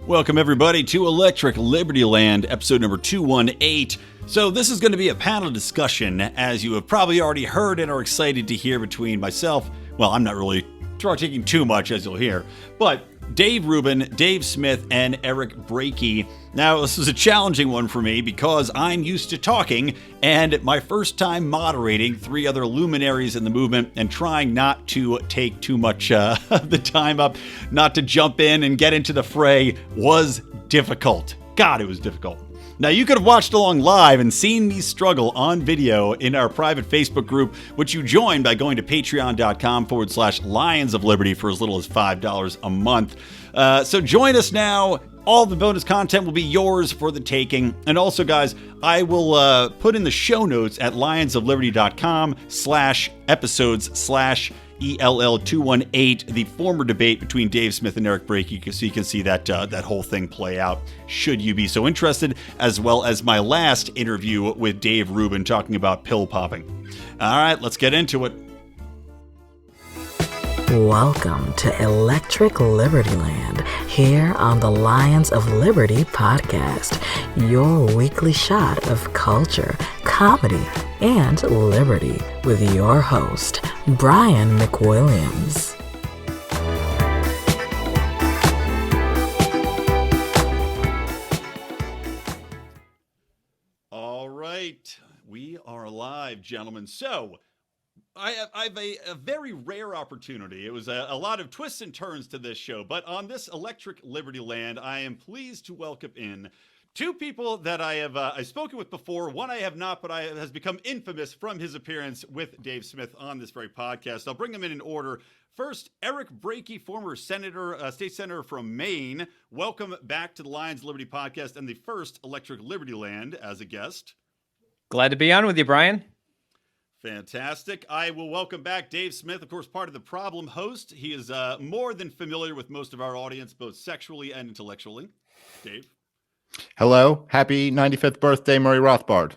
Welcome, everybody, to Electric Libertyland, episode number 218. So this is going to be a panel discussion, as you have probably already heard and are excited to hear, between myself. Well, I'm not really taking too much, as you'll hear, but Dave Rubin, Dave Smith, and Eric Brakey. Now, this is a challenging one for me because I'm used to talking, and my first time moderating three other luminaries in the movement and trying not to take too much of the time up, not to jump in and get into the fray, was difficult. God, it was difficult. Now, you could have watched along live and seen me struggle on video in our private Facebook group, which you join by going to patreon.com/Lions of Liberty for as little as $5 a month. So join us now. All the bonus content will be yours for the taking. And also, guys, I will put in the show notes at lionsofliberty.com/episodes/ELL218, the former debate between Dave Smith and Eric Brakey, so you can see that that whole thing play out, should you be so interested, as well as my last interview with Dave Rubin talking about pill popping. All right, let's get into it. Welcome to Electric Libertyland, here on the Lions of Liberty podcast, your weekly shot of culture, comedy, and liberty with your host, Brian McWilliams. All right, we are live, gentlemen. So, I have a very rare opportunity. It was a lot of twists and turns to this show, but on this Electric Libertyland, I am pleased to welcome in two people that I have I've spoken with before. One I have not, but has become infamous from his appearance with Dave Smith on this very podcast. I'll bring them in order. First, Eric Brakey, former senator, state senator from Maine. Welcome back to the Lions of Liberty podcast and the first Electric Libertyland as a guest. Glad to be on with you, Brian. Fantastic. I will welcome back Dave Smith, of course, part of the Problem host. He is more than familiar with most of our audience, both sexually and intellectually. Dave. Hello. Happy 95th birthday, Murray Rothbard.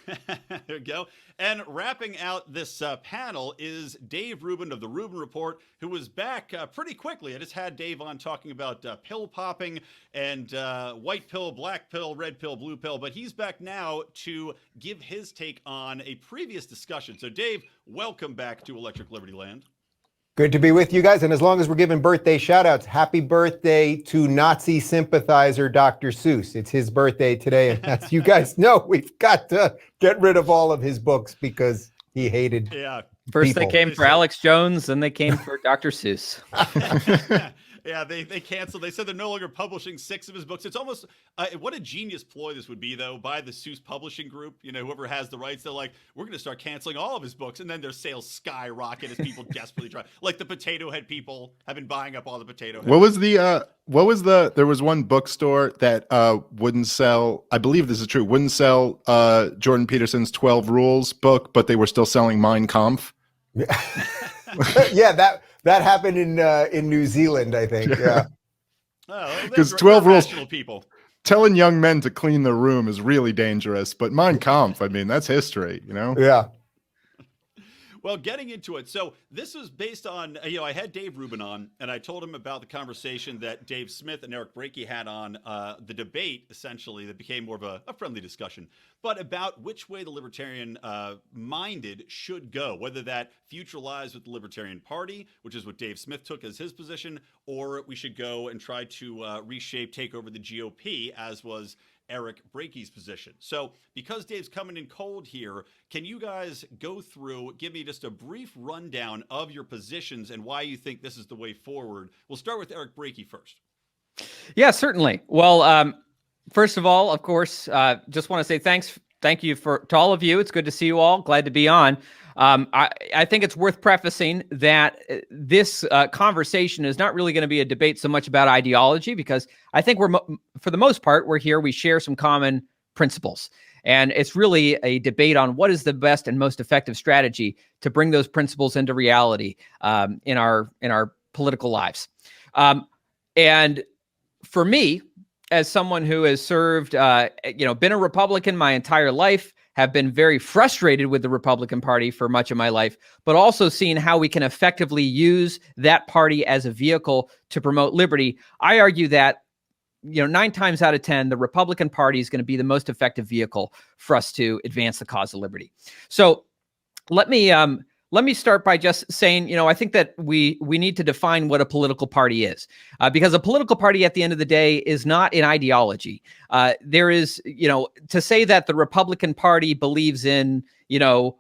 There we go. And wrapping out this panel is Dave Rubin of the Rubin Report, who was back pretty quickly. I just had Dave on talking about pill popping and white pill, black pill, red pill, blue pill. But he's back now to give his take on a previous discussion. So, Dave, welcome back to Electric Libertyland. Good to be with you guys. And as long as we're giving birthday shout outs, happy birthday to Nazi sympathizer Dr. Seuss. It's his birthday today. And as you guys know, we've got to get rid of all of his books because he hated First people. They came for Alex Jones, then they came for Dr. Seuss. Yeah, they canceled. They said they're no longer publishing 6 of his books. It's almost, what a genius ploy this would be, though, by the Seuss publishing group. You know, whoever has the rights, they're like, we're going to start canceling all of his books. And then their sales skyrocket as people desperately try. Like the Potato Head people have been buying up all the Potato Head. There was one bookstore that wouldn't sell, I believe this is true, wouldn't sell Jordan Peterson's 12 Rules book, but they were still selling Mein Kampf. Yeah, that happened in New Zealand, I think. Yeah. Because 12 Rules, people. telling young men to clean their room is really dangerous. But Mein Kampf, I mean, that's history, you know? Yeah. Well, getting into it. So this was based on, I had Dave Rubin on, and I told him about the conversation that Dave Smith and Eric Brakey had on the debate, essentially, that became more of a friendly discussion, but about which way the Libertarian minded should go, whether that future lies with the Libertarian Party, which is what Dave Smith took as his position, or we should go and try to reshape, take over the GOP, as was Eric Brakey's position. So because Dave's coming in cold here, can you guys go through, give me just a brief rundown of your positions and why you think this is the way forward? We'll start with Eric Brakey first. Yeah, certainly. Well, first of all, of course, just want to say thank you to all of you. It's good to see you all. Glad to be on. I think it's worth prefacing that this conversation is not really going to be a debate so much about ideology, because I think for the most part, we share some common principles. And it's really a debate on what is the best and most effective strategy to bring those principles into reality in our political lives. And for me, as someone who has served, been a Republican my entire life, have been very frustrated with the Republican Party for much of my life, but also seen how we can effectively use that party as a vehicle to promote liberty. I argue that 9 times out of 10, the Republican Party is going to be the most effective vehicle for us to advance the cause of liberty. So let me start by just saying, I think that we need to define what a political party is, because a political party at the end of the day is not an ideology. There is, to say that the Republican Party believes in,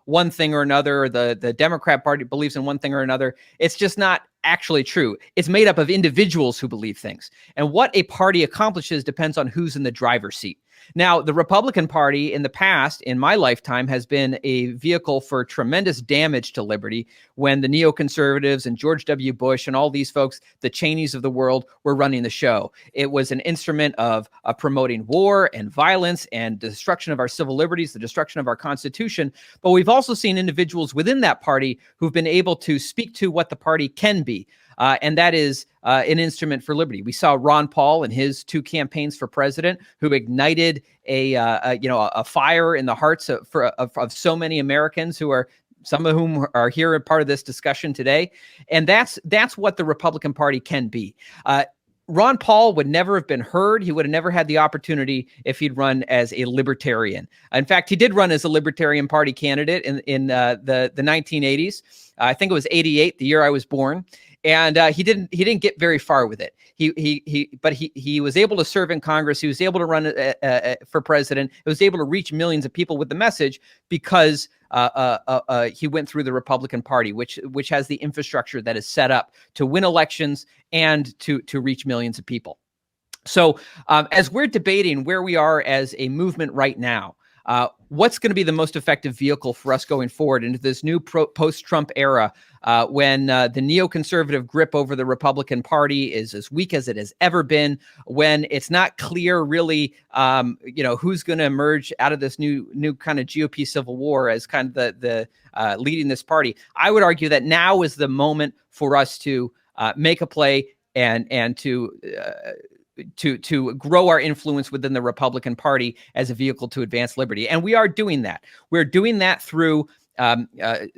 one thing or another, or the Democrat Party believes in one thing or another, it's just not actually true. It's made up of individuals who believe things. And what a party accomplishes depends on who's in the driver's seat. Now, the Republican Party in the past, in my lifetime, has been a vehicle for tremendous damage to liberty when the neoconservatives and George W. Bush and all these folks, the Cheneys of the world, were running the show. It was an instrument of promoting war and violence and destruction of our civil liberties, the destruction of our Constitution. But we've also seen individuals within that party who've been able to speak to what the party can be. And that is an instrument for liberty. We saw Ron Paul in his 2 campaigns for president, who ignited a fire in the hearts of so many Americans, who are, some of whom are here and part of this discussion today. And that's what the Republican Party can be. Ron Paul would never have been heard. He would have never had the opportunity if he'd run as a libertarian. In fact, he did run as a Libertarian Party candidate in the 1980s. I think it was 88, the year I was born. And he didn't get very far with it. But he was able to serve in Congress. He was able to run for president. He was able to reach millions of people with the message because he went through the Republican Party, which has the infrastructure that is set up to win elections and to reach millions of people. So as we're debating where we are as a movement right now, what's going to be the most effective vehicle for us going forward into this new post-Trump era, when the neoconservative grip over the Republican Party is as weak as it has ever been, when it's not clear really, who's going to emerge out of this new kind of GOP civil war as kind of the leading this party. I would argue that now is the moment for us to make a play and to grow our influence within the Republican Party as a vehicle to advance liberty. And we are doing that. We're doing that through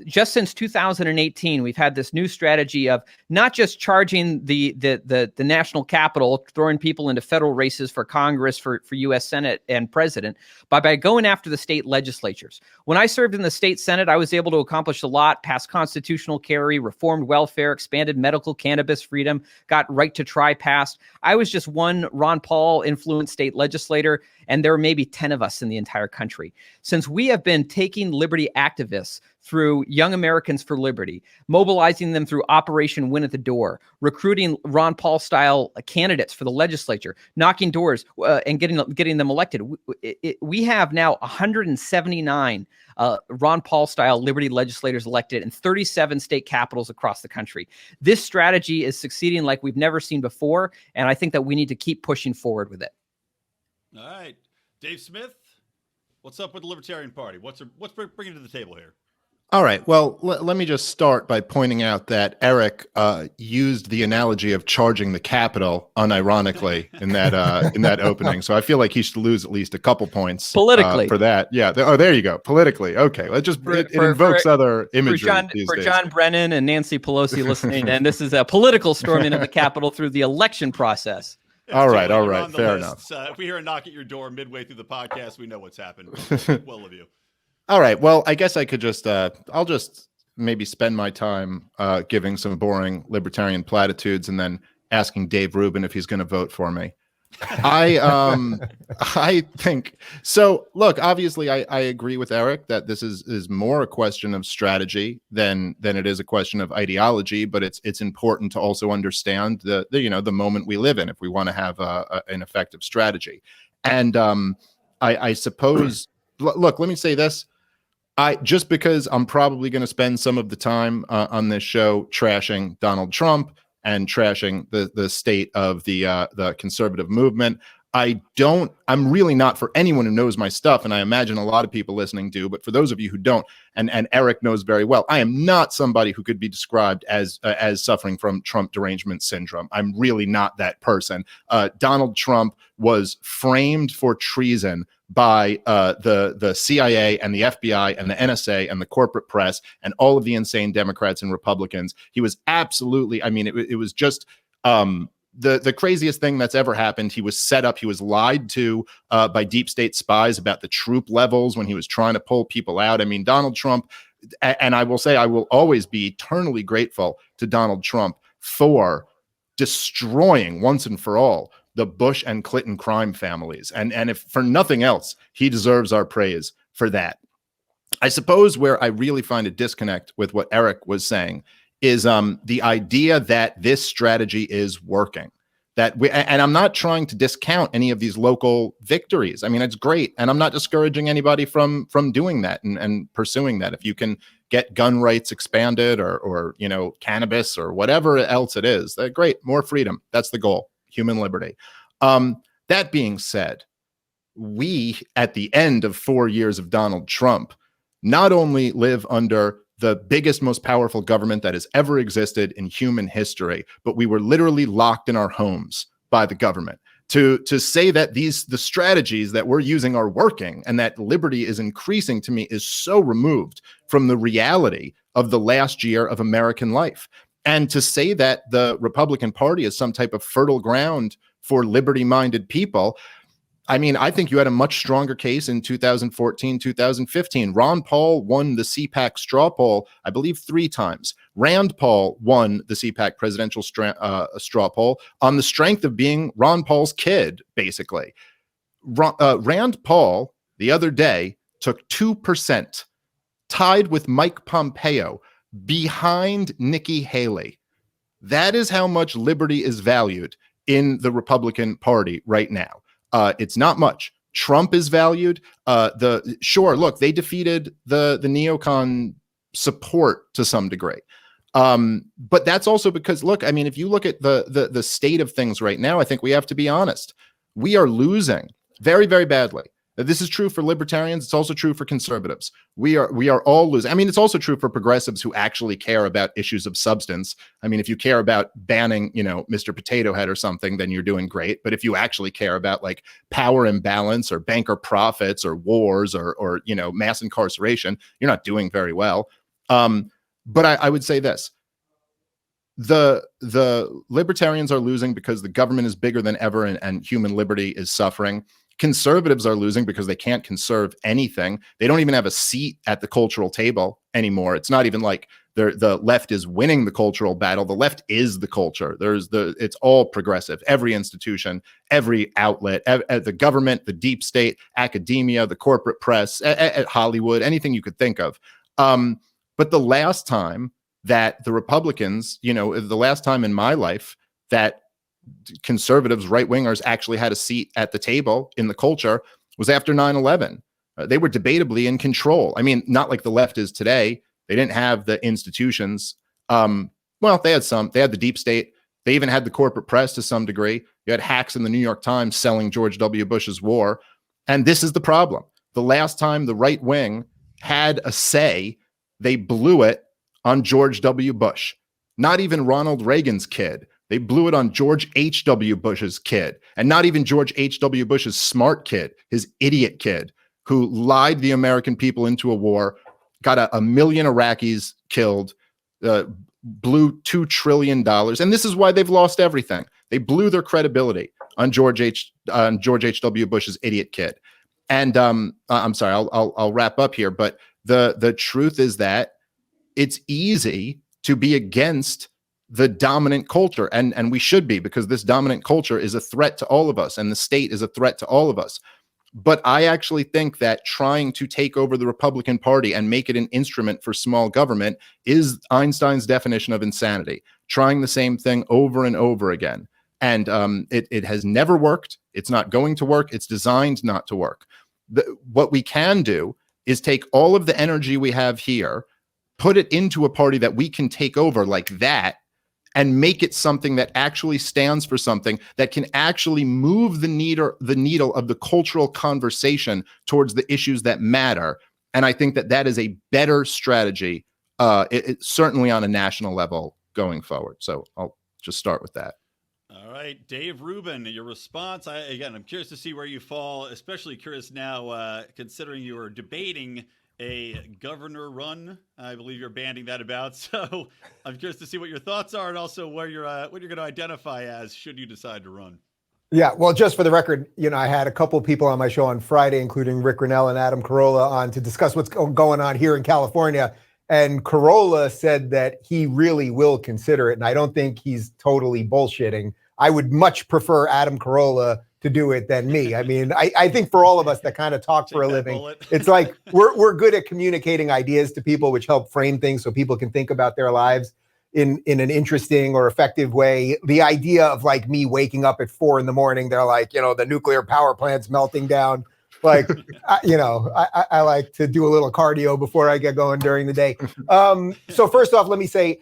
just since 2018, we've had this new strategy of not just charging the national capital, throwing people into federal races for Congress, for U.S. Senate and president, but by going after the state legislatures. When I served in the state Senate, I was able to accomplish a lot, pass constitutional carry, reformed welfare, expanded medical cannabis freedom, got right to try passed. I was just one Ron Paul influenced state legislator, and there were maybe 10 of us in the entire country. Since we have been taking liberty activists through Young Americans for Liberty, mobilizing them through Operation Win at the Door, recruiting Ron Paul style candidates for the legislature, knocking doors and getting them elected. We have now 179 Ron Paul style liberty legislators elected in 37 state capitals across the country. This strategy is succeeding like we've never seen before, and I think that we need to keep pushing forward with it. All right, Dave Smith, what's up with the Libertarian Party? What's bringing to the table here? All right. Well, let me just start by pointing out that Eric used the analogy of charging the Capitol unironically in that opening. So I feel like he should lose at least a couple points politically for that. Yeah. There you go. Politically. Okay. Let's just it invokes other imagery for John Brennan and Nancy Pelosi listening, and this is a political storming of the Capitol through the election process. All right. Fair enough. If we hear a knock at your door midway through the podcast, we know what's happened. Well of you. All right. Well, I guess I could just I'll just maybe spend my time giving some boring libertarian platitudes and then asking Dave Rubin if he's going to vote for me. I think so. Look, obviously, I agree with Eric that this is more a question of strategy than it is a question of ideology. But it's important to also understand the moment we live in if we want to have an effective strategy. And I suppose, look, let me say this. Just because I'm probably going to spend some of the time on this show trashing Donald Trump and trashing the state of the conservative movement, I'm really not, for anyone who knows my stuff, and I imagine a lot of people listening do, but for those of you who don't, and Eric knows very well, I am not somebody who could be described as suffering from Trump derangement syndrome. I'm really not that person. Donald Trump was framed for treason by the CIA and the FBI and the NSA and the corporate press and all of the insane Democrats and Republicans. He was absolutely, I mean, it was just the craziest thing that's ever happened. He was set up. He was lied to by deep state spies about the troop levels when he was trying to pull people out. I mean, Donald Trump, and I will say I will always be eternally grateful to Donald Trump for destroying once and for all the Bush and Clinton crime families. And if for nothing else, he deserves our praise for that. I suppose where I really find a disconnect with what Eric was saying is the idea that this strategy is working. And I'm not trying to discount any of these local victories. I mean, it's great. And I'm not discouraging anybody from doing that and pursuing that. If you can get gun rights expanded or cannabis or whatever else it is, great, more freedom. That's the goal, human liberty. That being said, we, at the end of 4 years of Donald Trump, not only live under the biggest, most powerful government that has ever existed in human history, but we were literally locked in our homes by the government. To say that the strategies that we're using are working and that liberty is increasing, to me, is so removed from the reality of the last year of American life. And to say that the Republican Party is some type of fertile ground for liberty-minded people, I mean, I think you had a much stronger case in 2014, 2015. Ron Paul won the CPAC straw poll, I believe, 3 times. Rand Paul won the CPAC presidential straw poll on the strength of being Ron Paul's kid, basically. Rand Paul, the other day, took 2%, tied with Mike Pompeo, behind Nikki Haley. That is how much liberty is valued in the Republican Party right now. It's not much. Trump is valued. Look, they defeated the neocon support to some degree. But that's also because, look, I mean, if you look at the state of things right now, I think we have to be honest. We are losing very, very badly. This is true for libertarians. It's also true for conservatives. We are all losing. I mean, it's also true for progressives who actually care about issues of substance. I mean, if you care about banning, Mr. Potato Head or something, then you're doing great. But if you actually care about like power imbalance or banker profits or wars or mass incarceration, you're not doing very well. But I would say this. The libertarians are losing because the government is bigger than ever and human liberty is suffering. Conservatives are losing because they can't conserve anything. They don't even have a seat at the cultural table anymore. It's not even like the left is winning the cultural battle. The left is the culture. It's all progressive. Every institution, every outlet, the government, the deep state, academia, the corporate press, at Hollywood, anything you could think of. But the last time that the Republicans, the last time in my life that conservatives, right-wingers actually had a seat at the table in the culture was after 9/11. They were debatably in control. I mean, not like the left is today. They didn't have the institutions. Well, they had some. They had the deep state. They even had the corporate press to some degree. You had hacks in the New York Times selling George W. Bush's war. And this is the problem. The last time the right wing had a say, they blew it on George W. Bush. Not even Ronald Reagan's kid. They blew it on George H.W. Bush's kid, and not even George H.W. Bush's smart kid, his idiot kid, who lied the American people into a war, got a million Iraqis killed, blew $2 trillion. And this is why they've lost everything. They blew their credibility on George H.W. Bush's idiot kid. And I'm sorry, I'll wrap up here. But the truth is that it's easy to be against the dominant culture. And we should be, because this dominant culture is a threat to all of us, and the state is a threat to all of us. But I actually think that trying to take over the Republican Party and make it an instrument for small government is Einstein's definition of insanity, trying the same thing over and over again. And it has never worked. It's not going to work. It's designed not to work. What we can do is take all of the energy we have here, put it into a party that we can take over like that, and make it something that actually stands for something that can actually move the needle of the cultural conversation towards the issues that matter. And I think that is a better strategy, certainly on a national level going forward. So I'll just start with that. All right, Dave Rubin, your response. I'm curious to see where you fall, especially curious now, considering you are debating a governor run. I believe you're banding that about. So I'm curious to see what your thoughts are and also what you're going to identify as should you decide to run. Yeah, well, just for the record, I had a couple of people on my show on Friday, including Rick Grinnell and Adam Carolla, on to discuss what's going on here in California. And Carolla said that he really will consider it. And I don't think he's totally bullshitting. I would much prefer Adam Carolla to do it than me. I mean, I think for all of us that kind of talk for a living, it's like we're good at communicating ideas to people, which help frame things so people can think about their lives in an interesting or effective way. The idea of like me waking up at 4 a.m, they're like, the nuclear power plant's melting down. Like, I like to do a little cardio before I get going during the day. So first off, let me say,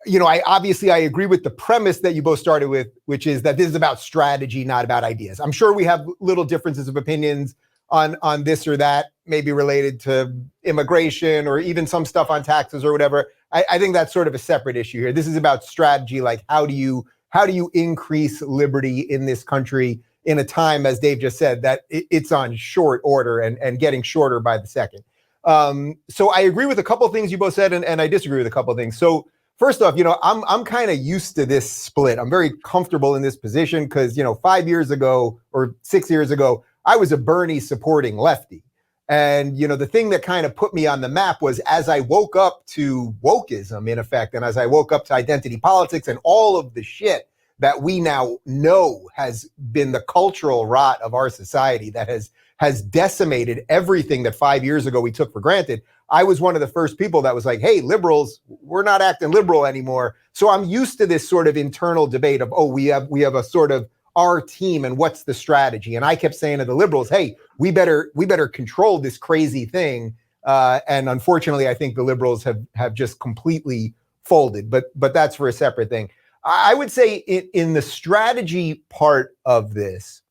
I agree with the premise that you both started with, which is that this is about strategy, not about ideas. I'm sure we have little differences of opinions on this or that, maybe related to immigration or even some stuff on taxes or whatever. I think that's sort of a separate issue here. This is about strategy, like how do you increase liberty in this country in a time, as Dave just said, that it's on short order and getting shorter by the second. So I agree with a couple of things you both said, and I disagree with a couple of things. So first off, I'm kind of used to this split. I'm very comfortable in this position because, 5 years ago or 6 years ago, I was a Bernie supporting lefty. And, the thing that kind of put me on the map was as I woke up to wokeism, in effect, and as I woke up to identity politics and all of the shit that we now know has been the cultural rot of our society that has decimated everything that 5 years ago we took for granted. I was one of the first people that was like, hey, liberals, we're not acting liberal anymore. So I'm used to this sort of internal debate of, we have a sort of our team and what's the strategy. And I kept saying to the liberals, hey, we better control this crazy thing. And unfortunately, I think the liberals have just completely folded, but that's for a separate thing. I would say in the strategy part of this,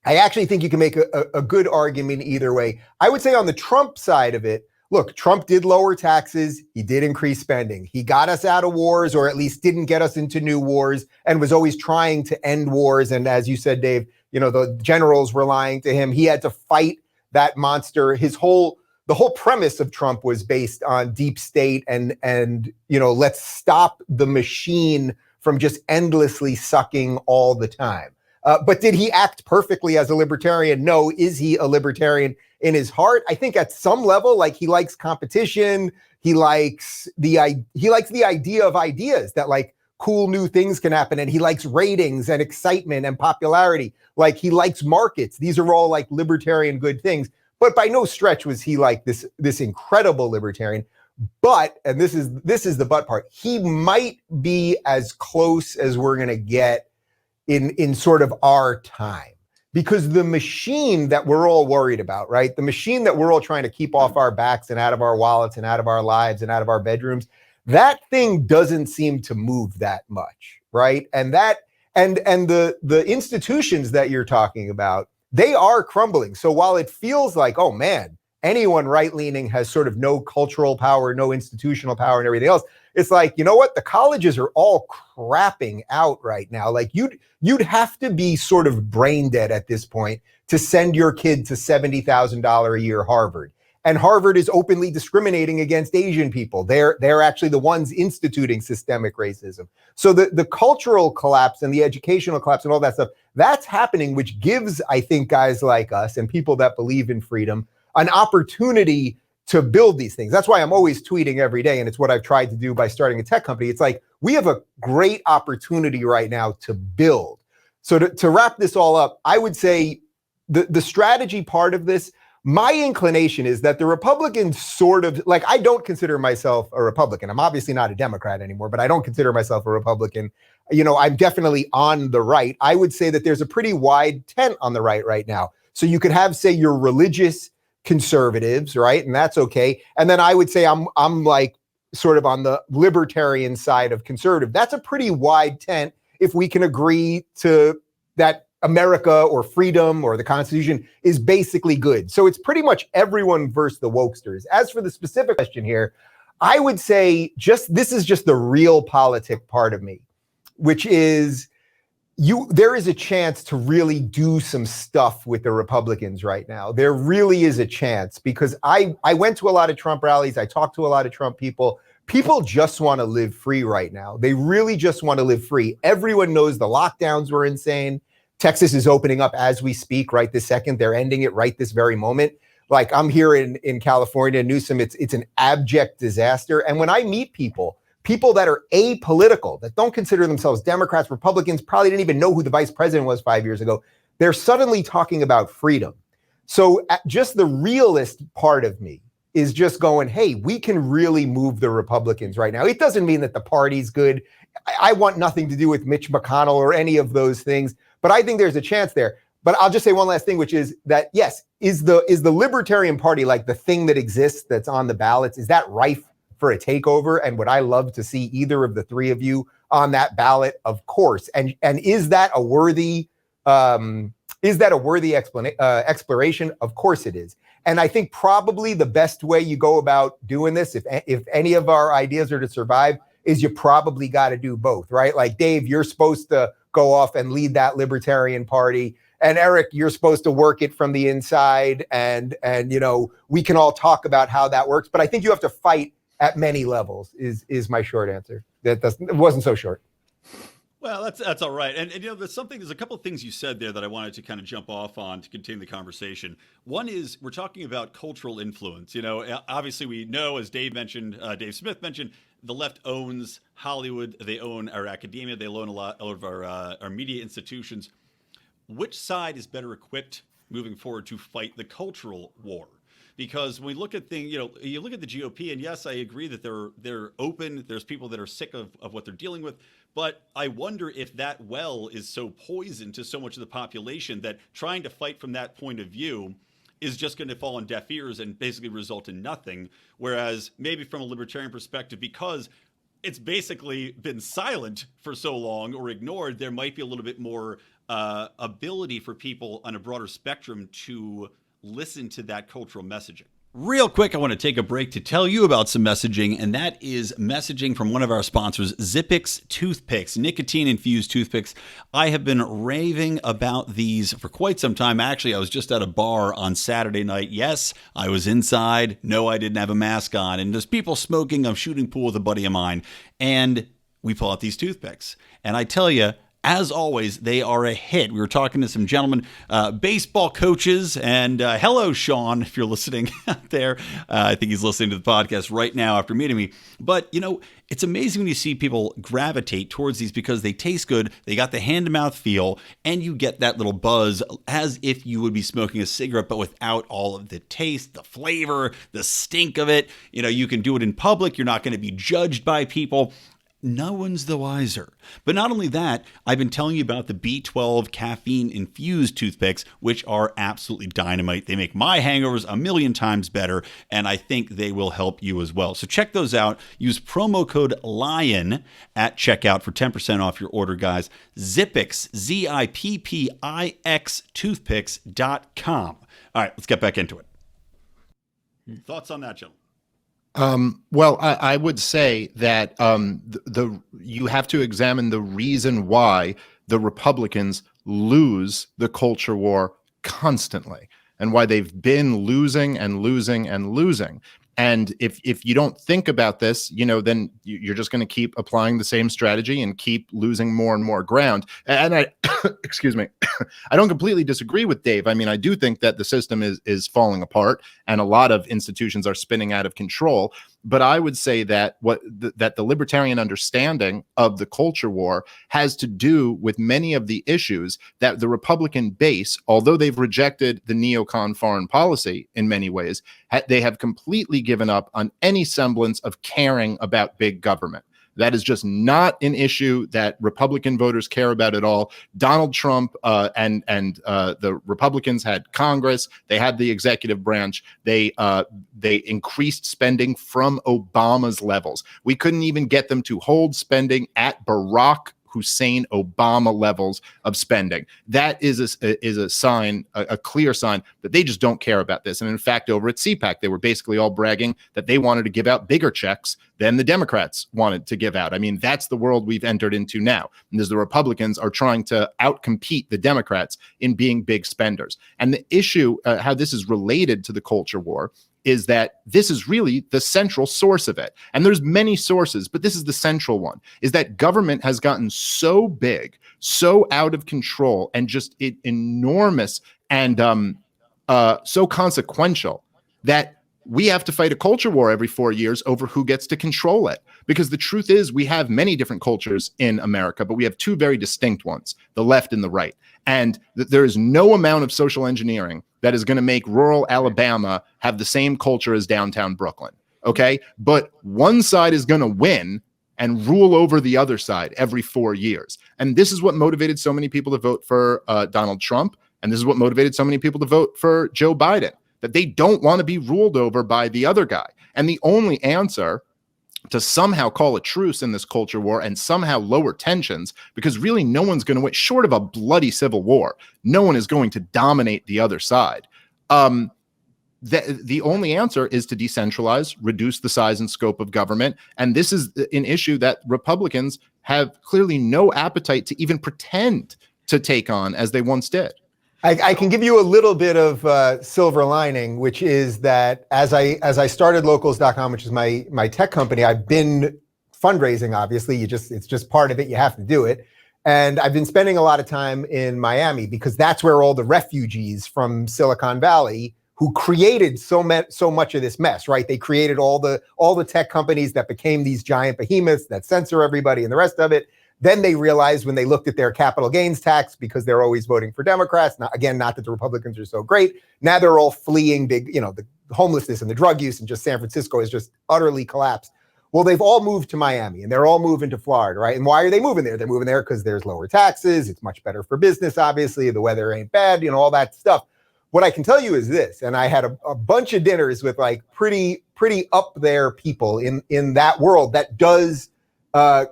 I actually think you can make a good argument either way. I would say on the Trump side of it, look, Trump did lower taxes. He did increase spending. He got us out of wars, or at least didn't get us into new wars, and was always trying to end wars. And as you said, Dave, the generals were lying to him. He had to fight that monster. The whole premise of Trump was based on deep state and let's stop the machine from just endlessly sucking all the time. But did he act perfectly as a libertarian? No. Is he a libertarian in his heart? I think at some level, like he likes competition. He likes the idea of ideas that like cool new things can happen. And he likes ratings and excitement and popularity. Like he likes markets. These are all like libertarian good things. But by no stretch was he like this incredible libertarian. But, and this is the but part, he might be as close as we're going to get in sort of our time, because the machine that we're all worried about, right? The machine that we're all trying to keep off our backs and out of our wallets and out of our lives and out of our bedrooms, that thing doesn't seem to move that much, right? And the institutions that you're talking about, they are crumbling. So while it feels like, oh man, anyone right-leaning has sort of no cultural power, no institutional power and everything else, it's like, you know what? The colleges are all crapping out right now. Like you'd have to be sort of brain dead at this point to send your kid to $70,000 a year Harvard. And Harvard is openly discriminating against Asian people. They're actually the ones instituting systemic racism. So the cultural collapse and the educational collapse and all that stuff, that's happening, which gives, I think, guys like us and people that believe in freedom an opportunity to build these things. That's why I'm always tweeting every day. And it's what I've tried to do by starting a tech company. It's like, we have a great opportunity right now to build. So to wrap this all up, I would say the strategy part of this, my inclination is that the Republicans sort of, like, I don't consider myself a Republican. I'm obviously not a Democrat anymore, but I don't consider myself a Republican. I'm definitely on the right. I would say that there's a pretty wide tent on the right now. So you could have, say, your religious conservatives, right? And that's okay. And then I would say I'm like sort of on the libertarian side of conservative. That's a pretty wide tent if we can agree to that America or freedom or the Constitution is basically good. So it's pretty much everyone versus the wokesters. As for the specific question here, I would say this is just the real politic part of me, which is there is a chance to really do some stuff with the Republicans right now. There really is a chance, because I went to a lot of Trump rallies. I talked to a lot of Trump people. People just want to live free right now. They really just want to live free. Everyone knows the lockdowns were insane. Texas is opening up as we speak right this second. They're ending it right this very moment. Like, I'm here in California, Newsom, it's an abject disaster. And when I meet people that are apolitical, that don't consider themselves Democrats, Republicans, probably didn't even know who the vice president was 5 years ago, they're suddenly talking about freedom. So just the realist part of me is just going, hey, we can really move the Republicans right now. It doesn't mean that the party's good. I want nothing to do with Mitch McConnell or any of those things, but I think there's a chance there. But I'll just say one last thing, which is that, yes, is the Libertarian Party, like the thing that exists that's on the ballots, is that rife for a takeover? And would I love to see either of the three of you on that ballot? Of course. And is that a worthy exploration? Of course it is. And I think probably the best way you go about doing this, if any of our ideas are to survive, is you probably got to do both, right? Like, Dave, you're supposed to go off and lead that Libertarian Party. And Eric, you're supposed to work it from the inside. And we can all talk about how that works. But I think you have to fight at many levels is my short answer. It wasn't so short. Well, that's all right. And there's a couple of things you said there that I wanted to kind of jump off on to continue the conversation. One is, we're talking about cultural influence. Obviously we know, as Dave Smith mentioned, the left owns Hollywood. They own our academia. They own a lot of our media institutions. Which side is better equipped moving forward to fight the cultural war? Because when we look at things, you look at the GOP, and yes, I agree that they're open. There's people that are sick of what they're dealing with. But I wonder if that well is so poisoned to so much of the population that trying to fight from that point of view is just going to fall on deaf ears and basically result in nothing. Whereas maybe from a libertarian perspective, because it's basically been silent for so long or ignored, there might be a little bit more ability for people on a broader spectrum to listen to that cultural messaging. Real quick, I want to take a break to tell you about some messaging, and that is messaging from one of our sponsors, Zippix Toothpicks, nicotine-infused toothpicks. I have been raving about these for quite some time. Actually, I was just at a bar on Saturday night. Yes, I was inside. No, I didn't have a mask on. And there's people smoking. I'm shooting pool with a buddy of mine. And we pull out these toothpicks. And I tell you, as always, they are a hit. We were talking to some gentlemen, baseball coaches, and hello, Sean, if you're listening out there. I think he's listening to the podcast right now after meeting me. But, it's amazing when you see people gravitate towards these because they taste good, they got the hand-to-mouth feel, and you get that little buzz as if you would be smoking a cigarette, but without all of the taste, the flavor, the stink of it. You can do it in public. You're not going to be judged by people. No one's the wiser. But not only that, I've been telling you about the B12 caffeine-infused toothpicks, which are absolutely dynamite. They make my hangovers a million times better, and I think they will help you as well. So check those out. Use promo code LION at checkout for 10% off your order, guys. Zippix, Zippix toothpicks.com. All right, let's get back into it. Thoughts on that, gentlemen? Well, I would say that you have to examine the reason why the Republicans lose the culture war constantly and why they've been losing and losing and losing. And if you don't think about this, then you're just going to keep applying the same strategy and keep losing more and more ground. And I, excuse me, I don't completely disagree with Dave. I mean, I do think that the system is falling apart and a lot of institutions are spinning out of control. But I would say that that the libertarian understanding of the culture war has to do with many of the issues that the Republican base, although they've rejected the neocon foreign policy in many ways, they have completely given up on any semblance of caring about big government. That is just not an issue that Republican voters care about at all. Donald Trump and the Republicans had Congress. They had the executive branch. They increased spending from Obama's levels. We couldn't even get them to hold spending at Barack Hussein Obama levels of spending. That is a sign, a clear sign that they just don't care about this. And in fact, over at CPAC, they were basically all bragging that they wanted to give out bigger checks than the Democrats wanted to give out. I mean, that's the world we've entered into now. And as the Republicans are trying to outcompete the Democrats in being big spenders. And the issue, how this is related to the culture war, is that this is really the central source of it. And there's many sources, but this is the central one, is that government has gotten so big, so out of control, and just enormous and so consequential that we have to fight a culture war every 4 years over who gets to control it. Because the truth is, we have many different cultures in America, but we have two very distinct ones, the left and the right. And there is no amount of social engineering that is going to make rural Alabama have the same culture as downtown Brooklyn. Okay. But one side is going to win and rule over the other side every 4 years. And this is what motivated so many people to vote for Donald Trump. And this is what motivated so many people to vote for Joe Biden, that they don't want to be ruled over by the other guy. And the only answer to somehow call a truce in this culture war and somehow lower tensions, because really no one's going to win, short of a bloody civil war, no one is going to dominate the other side. The only answer is to decentralize, reduce the size and scope of government. And this is an issue that Republicans have clearly no appetite to even pretend to take on as they once did. I can give you a little bit of silver lining, which is that as I started locals.com, which is my tech company, I've been fundraising, obviously. It's just part of it. You have to do it. And I've been spending a lot of time in Miami because that's where all the refugees from Silicon Valley who created so much of this mess, right? They created all the tech companies that became these giant behemoths that censor everybody and the rest of it. Then they realized when they looked at their capital gains tax, because they're always voting for Democrats, not that the Republicans are so great. Now they're all fleeing the homelessness and the drug use, and just San Francisco has just utterly collapsed. Well, they've all moved to Miami and they're all moving to Florida, right? And why are they moving there? They're moving there because there's lower taxes. It's much better for business, obviously. The weather ain't bad, all that stuff. What I can tell you is this, and I had a bunch of dinners with like pretty up there people in that world that does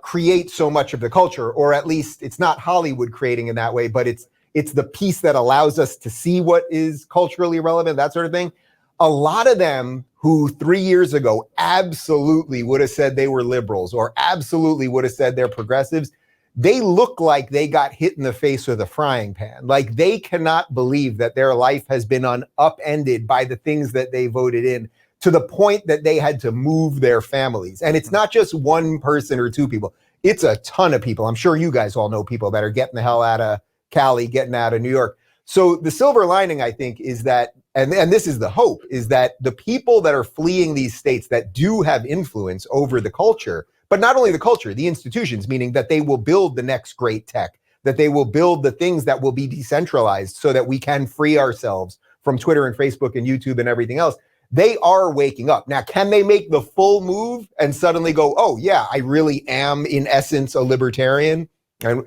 create so much of the culture, or at least it's not Hollywood creating in that way, but it's the piece that allows us to see what is culturally relevant, that sort of thing. A lot of them who 3 years ago absolutely would have said they were liberals or absolutely would have said they're progressives, they look like they got hit in the face with a frying pan. Like they cannot believe that their life has been upended by the things that they voted in, to the point that they had to move their families. And it's not just one person or two people. It's a ton of people. I'm sure you guys all know people that are getting the hell out of Cali, getting out of New York. So the silver lining, I think, is that, and this is the hope, is that the people that are fleeing these states that do have influence over the culture, but not only the culture, the institutions, meaning that they will build the next great tech, that they will build the things that will be decentralized so that we can free ourselves from Twitter and Facebook and YouTube and everything else. They are waking up. Now, can they make the full move and suddenly go, oh, yeah, I really am, in essence, a libertarian? And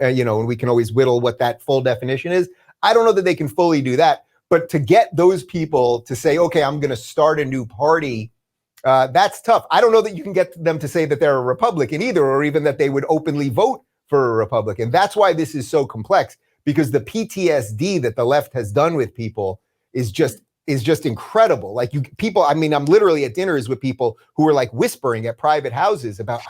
we can always whittle what that full definition is. I don't know that they can fully do that. But to get those people to say, okay, I'm going to start a new party, that's tough. I don't know that you can get them to say that they're a Republican either, or even that they would openly vote for a Republican. That's why this is so complex, because the PTSD that the left has done with people is just incredible. Like I'm literally at dinners with people who are like whispering at private houses about,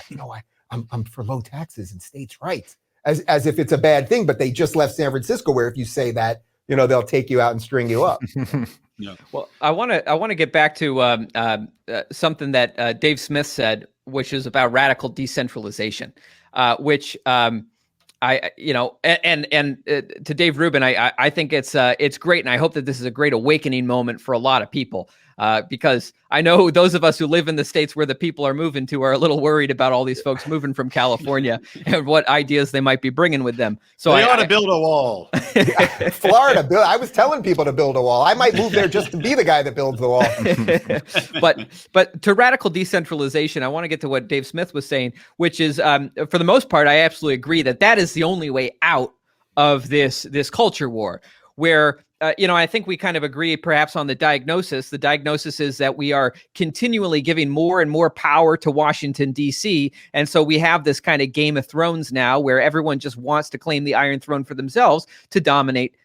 I'm for low taxes and states' rights, as if it's a bad thing, but they just left San Francisco, where if you say that, they'll take you out and string you up. Yeah. Well, I want to get back to something that Dave Smith said, which is about radical decentralization, which to Dave Rubin, I think it's great, and I hope that this is a great awakening moment for a lot of people, because I know those of us who live in the states where the people are moving to are a little worried about all these folks moving from California and what ideas they might be bringing with them. So they ought to build a wall. Florida, I was telling people to build a wall. I might move there just to be the guy that builds the wall. But to radical decentralization, I want to get to what Dave Smith was saying, which is, for the most part, I absolutely agree that is the only way out of this culture war. where I think we kind of agree perhaps on the diagnosis. The diagnosis is that we are continually giving more and more power to Washington, D.C. And so we have this kind of Game of Thrones now where everyone just wants to claim the Iron Throne for themselves to dominate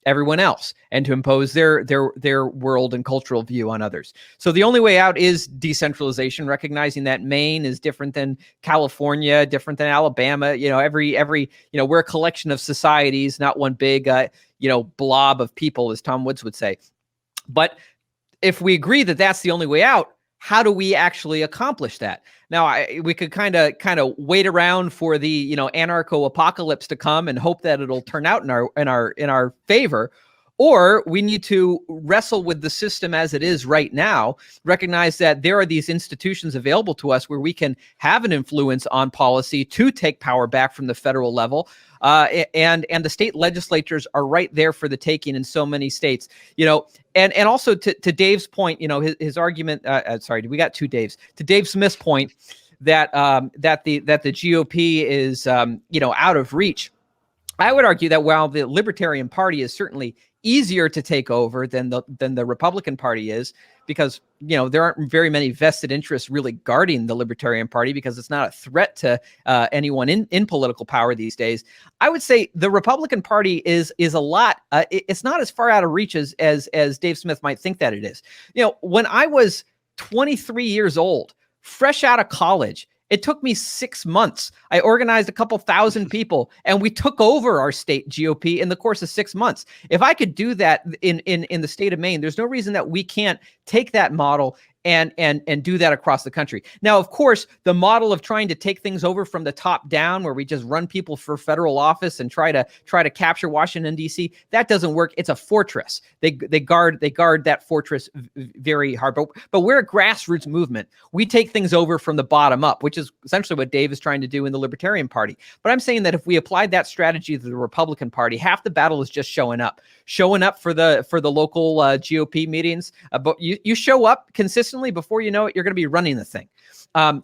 everyone else and to impose their world and cultural view on others. So the only way out is decentralization, recognizing that Maine is different than California, different than Alabama. Every we're a collection of societies, not one big blob of people, as Tom Woods would say. But if we agree that that's the only way out, how do we actually accomplish that? Now, we could kind of wait around for the anarcho-apocalypse to come and hope that it'll turn out in our favor, or we need to wrestle with the system as it is right now, recognize that there are these institutions available to us where we can have an influence on policy to take power back from the federal level. And the state legislatures are right there for the taking in so many states, and also to Dave's point, his argument, we got two Daves, to Dave Smith's point that the GOP is, out of reach. I would argue that while the Libertarian Party is certainly easier to take over than the Republican Party is, because there aren't very many vested interests really guarding the Libertarian Party because it's not a threat to anyone in political power these days. I would say the Republican Party is a lot. It's not as far out of reach as Dave Smith might think that it is. When I was 23 years old, fresh out of college, it took me 6 months. I organized a couple thousand people and we took over our state GOP in the course of 6 months. If I could do that in the state of Maine, there's no reason that we can't take that model and do that across the country. Now, of course, the model of trying to take things over from the top down, where we just run people for federal office and try to capture Washington, D.C., that doesn't work. It's a fortress. They guard that fortress very hard. But we're a grassroots movement. We take things over from the bottom up, which is essentially what Dave is trying to do in the Libertarian Party. But I'm saying that if we applied that strategy to the Republican Party, half the battle is just showing up for the local GOP meetings. But you show up consistently, before you know it, you're going to be running the thing. And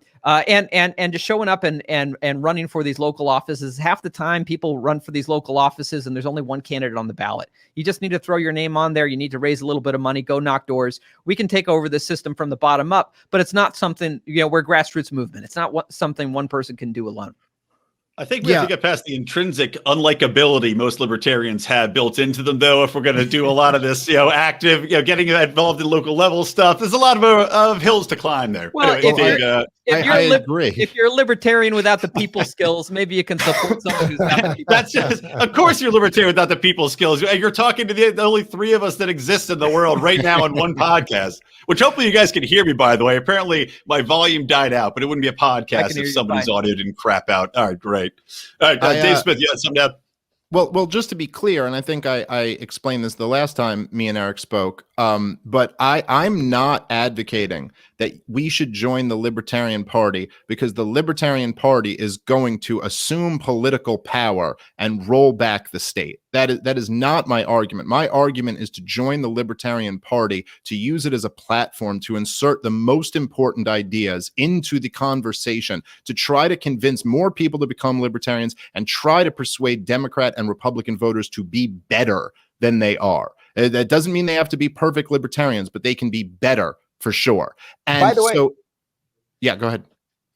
just showing up and running for these local offices. Half the time people run for these local offices and there's only one candidate on the ballot. You just need to throw your name on there. You need to raise a little bit of money, go knock doors. We can take over the system from the bottom up, but it's not something, we're a grassroots movement. It's not something one person can do alone. I think we have to get past the intrinsic unlikability most libertarians have built into them, though, if we're going to do a lot of this, active, getting involved in local level stuff. There's a lot of hills to climb there. Well, anyway, I agree. If you're a libertarian without the people skills, maybe you can support someone who's got the people skills. Of course you're libertarian without the people skills. You're talking to the only three of us that exist in the world right now on one podcast, which hopefully you guys can hear me, by the way. Apparently my volume died out, but it wouldn't be a podcast if somebody's audio didn't crap out. All right, great. All right, Dave Smith, you had something to add? Well, just to be clear, and I think I explained this the last time me and Eric spoke, but I'm not advocating that we should join the Libertarian Party because the Libertarian Party is going to assume political power and roll back the state. That is not my argument. My argument is to join the Libertarian Party, to use it as a platform to insert the most important ideas into the conversation, to try to convince more people to become libertarians and try to persuade Democrat and Republican voters to be better than they are. That doesn't mean they have to be perfect libertarians, but they can be better for sure. And by the way, yeah, go ahead.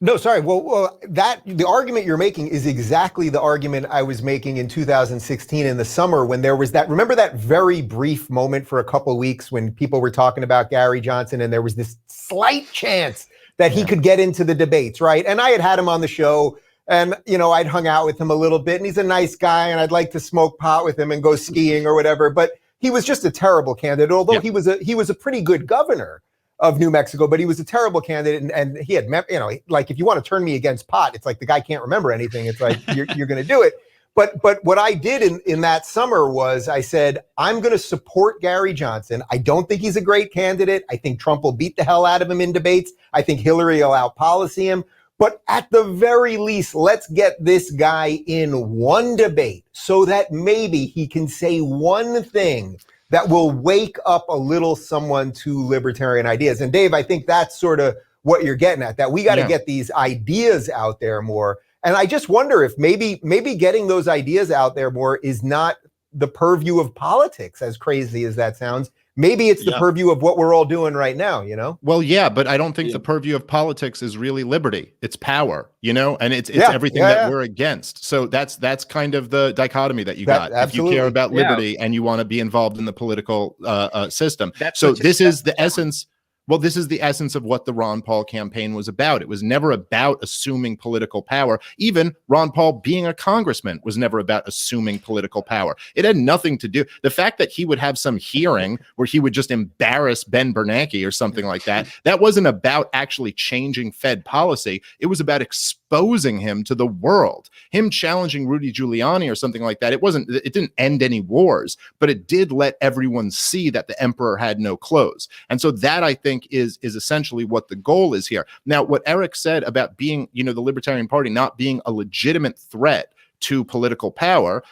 No, sorry. Well, the argument you're making is exactly the argument I was making in 2016 in the summer when there was remember that very brief moment for a couple of weeks when people were talking about Gary Johnson and there was this slight chance that he could get into the debates, right? And I had him on the show and, I'd hung out with him a little bit and he's a nice guy and I'd like to smoke pot with him and go skiing or whatever. But he was just a terrible candidate, although he was a pretty good governor of New Mexico, but he was a terrible candidate. And he had, like, if you want to turn me against pot, it's like the guy can't remember anything. It's like, you're going to do it. But what I did in that summer was I said, I'm going to support Gary Johnson. I don't think he's a great candidate. I think Trump will beat the hell out of him in debates. I think Hillary will out-policy him. But at the very least, let's get this guy in one debate so that maybe he can say one thing that will wake up a little someone to libertarian ideas. And Dave, I think that's sort of what you're getting at, that we got to get these ideas out there more. And I just wonder if maybe getting those ideas out there more is not the purview of politics, as crazy as that sounds. Maybe it's the purview of what we're all doing right now, you know? Well, yeah, but I don't think the purview of politics is really liberty. It's power, you know, and it's everything that we're against. So that's kind of the dichotomy that you got. Absolutely. If you care about liberty and you want to be involved in the political system. So this is the essence. Well, this is the essence of what the Ron Paul campaign was about. It was never about assuming political power. Even Ron Paul being a congressman was never about assuming political power. It had nothing to do. The fact that he would have some hearing where he would just embarrass Ben Bernanke or something like that, that wasn't about actually changing Fed policy. It was about exposing him to the world. Him challenging Rudy Giuliani or something like that. It didn't end any wars, but it did let everyone see that the emperor had no clothes. And so that, I think, is essentially what the goal is here. Now, what Eric said about being, the Libertarian Party not being a legitimate threat to political power,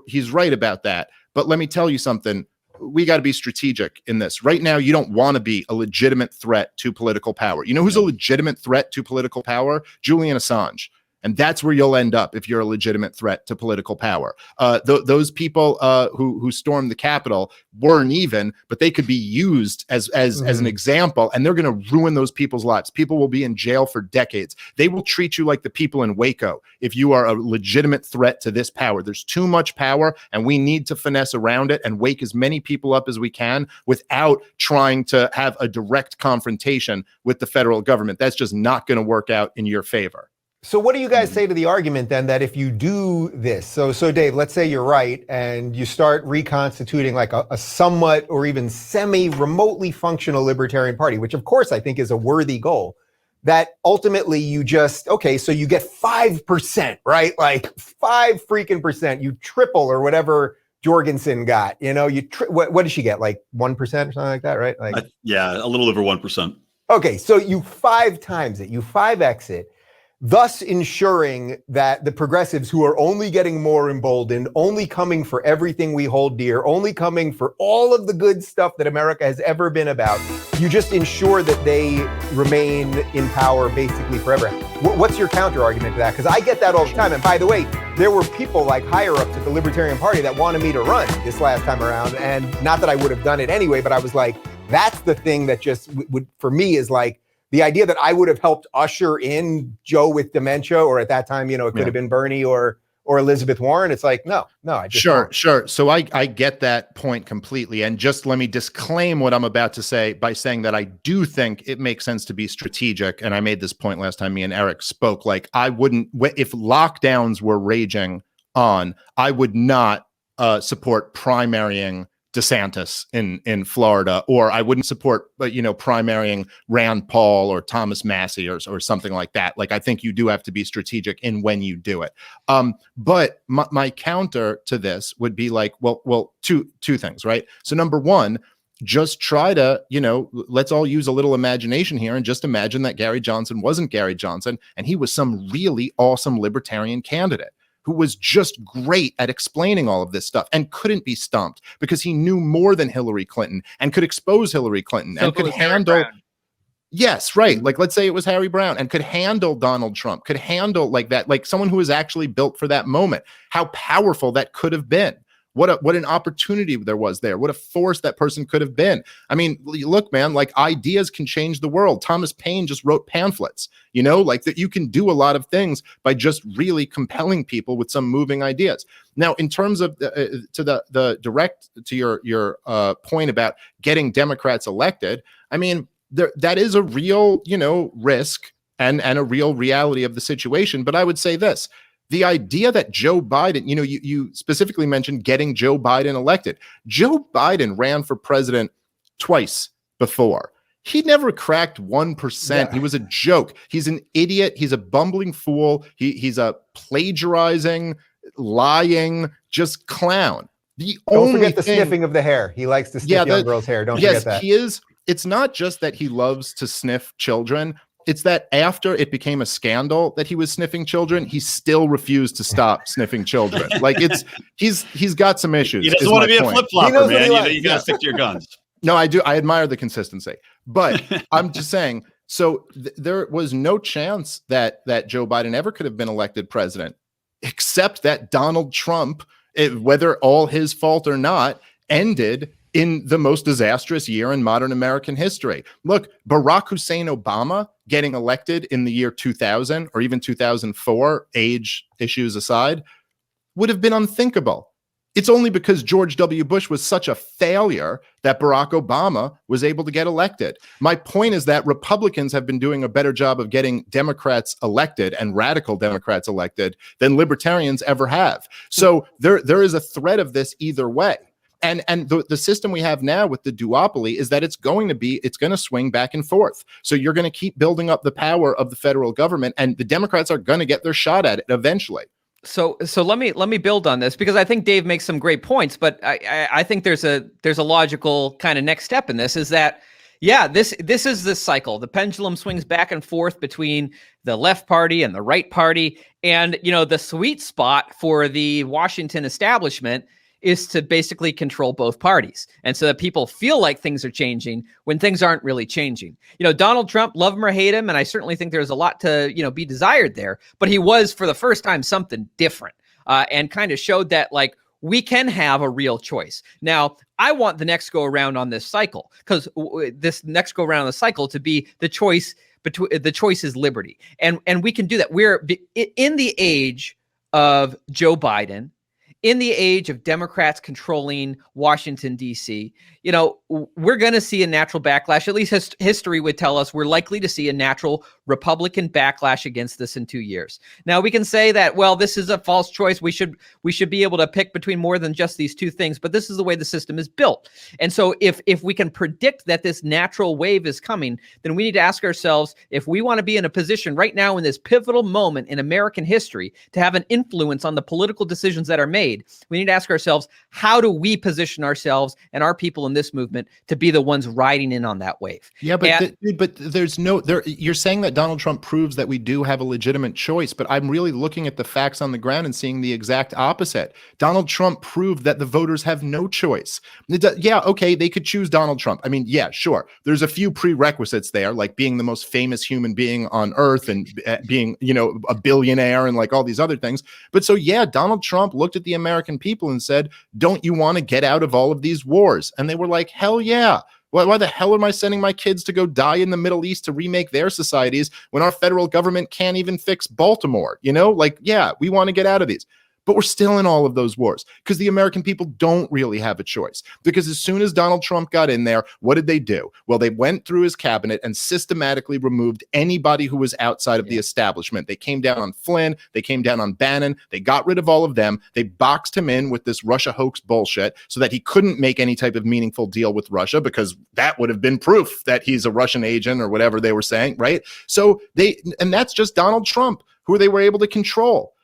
he's right about that. But let me tell you something. We got to be strategic in this. Right now, you don't want to be a legitimate threat to political power. You know who's a legitimate threat to political power? Julian Assange. And that's where you'll end up if you're a legitimate threat to political power. Those people who stormed the Capitol weren't even, but they could be used as an example, and they're going to ruin those people's lives. People will be in jail for decades. They will treat you like the people in Waco if you are a legitimate threat to this power. There's too much power, and we need to finesse around it and wake as many people up as we can without trying to have a direct confrontation with the federal government. That's just not going to work out in your favor. So what do you guys say to the argument then that if you do this, so Dave, let's say you're right and you start reconstituting like a somewhat or even semi-remotely functional Libertarian Party, which of course I think is a worthy goal, that ultimately you just, so you get 5%, right? Like 5 freaking percent, you triple or whatever Jorgensen got, what did she get? Like 1% or something like that, right? Like, a little over 1%. Okay, so you 5 times it, you 5x it, thus ensuring that the progressives who are only getting more emboldened, only coming for everything we hold dear, only coming for all of the good stuff that America has ever been about, you just ensure that they remain in power basically forever. What's your counter argument to that? Because I get that all the time. And by the way, there were people like higher ups at the Libertarian Party that wanted me to run this last time around. And not that I would have done it anyway, but I was like, that's the thing that just would, for me, is like, the idea that I would have helped usher in Joe with dementia, or at that time, it could have been Bernie or Elizabeth Warren. It's like, no, I just Sure. So I get that point completely. And just let me disclaim what I'm about to say by saying that I do think it makes sense to be strategic. And I made this point last time me and Eric spoke, like I wouldn't, if lockdowns were raging on, I would not support primarying DeSantis in Florida, or I wouldn't support, primarying Rand Paul or Thomas Massey or something like that. Like, I think you do have to be strategic in when you do it. But my counter to this would be like, well, two things, right? So number one, just try to, let's all use a little imagination here and just imagine that Gary Johnson wasn't Gary Johnson and he was some really awesome libertarian candidate who was just great at explaining all of this stuff and couldn't be stumped because he knew more than Hillary Clinton and could expose Hillary Clinton and could handle. Yes, right. Like, let's say it was Harry Brown and could handle Donald Trump, could handle like that, like someone who was actually built for that moment. How powerful that could have been. What an opportunity there was there. What a force that person could have been. I mean, look, man, like ideas can change the world. Thomas Paine just wrote pamphlets, like that you can do a lot of things by just really compelling people with some moving ideas. Now, in terms of the direct to your point about getting Democrats elected, I mean, that is a real, risk and a real reality of the situation. But I would say this. The idea that Joe Biden, you specifically mentioned getting Joe Biden elected. Joe Biden ran for president twice before. He never cracked 1%. Yeah. He was a joke. He's an idiot. He's a bumbling fool. He's a plagiarizing, lying, just clown. Don't forget the sniffing of the hair. He likes to sniff young girls' hair. Don't forget that. He is. It's not just that he loves to sniff children. It's that after it became a scandal that he was sniffing children, he still refused to stop sniffing children. Like he's got some issues. He doesn't want to be a flip-flopper, man. You got to stick to your guns. No, I do. I admire the consistency, but I'm just saying. So there was no chance that Joe Biden ever could have been elected president, except that Donald Trump whether all his fault or not, ended in the most disastrous year in modern American history. Look, Barack Hussein Obama getting elected in the year 2000 or even 2004, age issues aside, would have been unthinkable. It's only because George W. Bush was such a failure that Barack Obama was able to get elected. My point is that Republicans have been doing a better job of getting Democrats elected and radical Democrats elected than libertarians ever have. So there is a threat of this either way. And the system we have now with the duopoly is that it's going to swing back and forth. So you're going to keep building up the power of the federal government, and the Democrats are going to get their shot at it eventually. So let me build on this, because I think Dave makes some great points, but I think there's a logical kind of next step in this, is that, yeah, this is the cycle. The pendulum swings back and forth between the left party and the right party. And, the sweet spot for the Washington establishment is to basically control both parties. And so that people feel like things are changing when things aren't really changing. Donald Trump, love him or hate him, and I certainly think there's a lot to, be desired there, but he was, for the first time, something different, and kind of showed that, like, we can have a real choice. Now, I want the next go around on this cycle, because this next go around on the cycle to be the choice is liberty. And we can do that. We're in the age of Joe Biden, in the age of Democrats controlling Washington, D.C., we're going to see a natural backlash. At least history would tell us we're likely to see a natural Republican backlash against this in 2 years. Now, we can say that, well, this is a false choice. We should be able to pick between more than just these two things, but this is the way the system is built. And so if we can predict that this natural wave is coming, then we need to ask ourselves, if we want to be in a position right now in this pivotal moment in American history to have an influence on the political decisions that are made, we need to ask ourselves, how do we position ourselves and our people in this movement to be the ones riding in on that wave? Yeah, but you're saying that Donald Trump proves that we do have a legitimate choice, but I'm really looking at the facts on the ground and seeing the exact opposite. Donald Trump proved that the voters have no choice. Yeah, okay, they could choose Donald Trump. I mean, yeah, sure. There's a few prerequisites there, like being the most famous human being on earth and being, a billionaire and like all these other things. But so, yeah, Donald Trump looked at the American people and said, don't you want to get out of all of these wars? And they were like, hell yeah. Why the hell am I sending my kids to go die in the Middle East to remake their societies when our federal government can't even fix Baltimore? Yeah, we want to get out of these. But we're still in all of those wars because the American people don't really have a choice. Because as soon as Donald Trump got in there, what did they do? Well, they went through his cabinet and systematically removed anybody who was outside of the establishment. They came down on Flynn. They came down on Bannon. They got rid of all of them. They boxed him in with this Russia hoax bullshit so that he couldn't make any type of meaningful deal with Russia, because that would have been proof that he's a Russian agent or whatever they were saying, right? So and that's just Donald Trump, who they were able to control.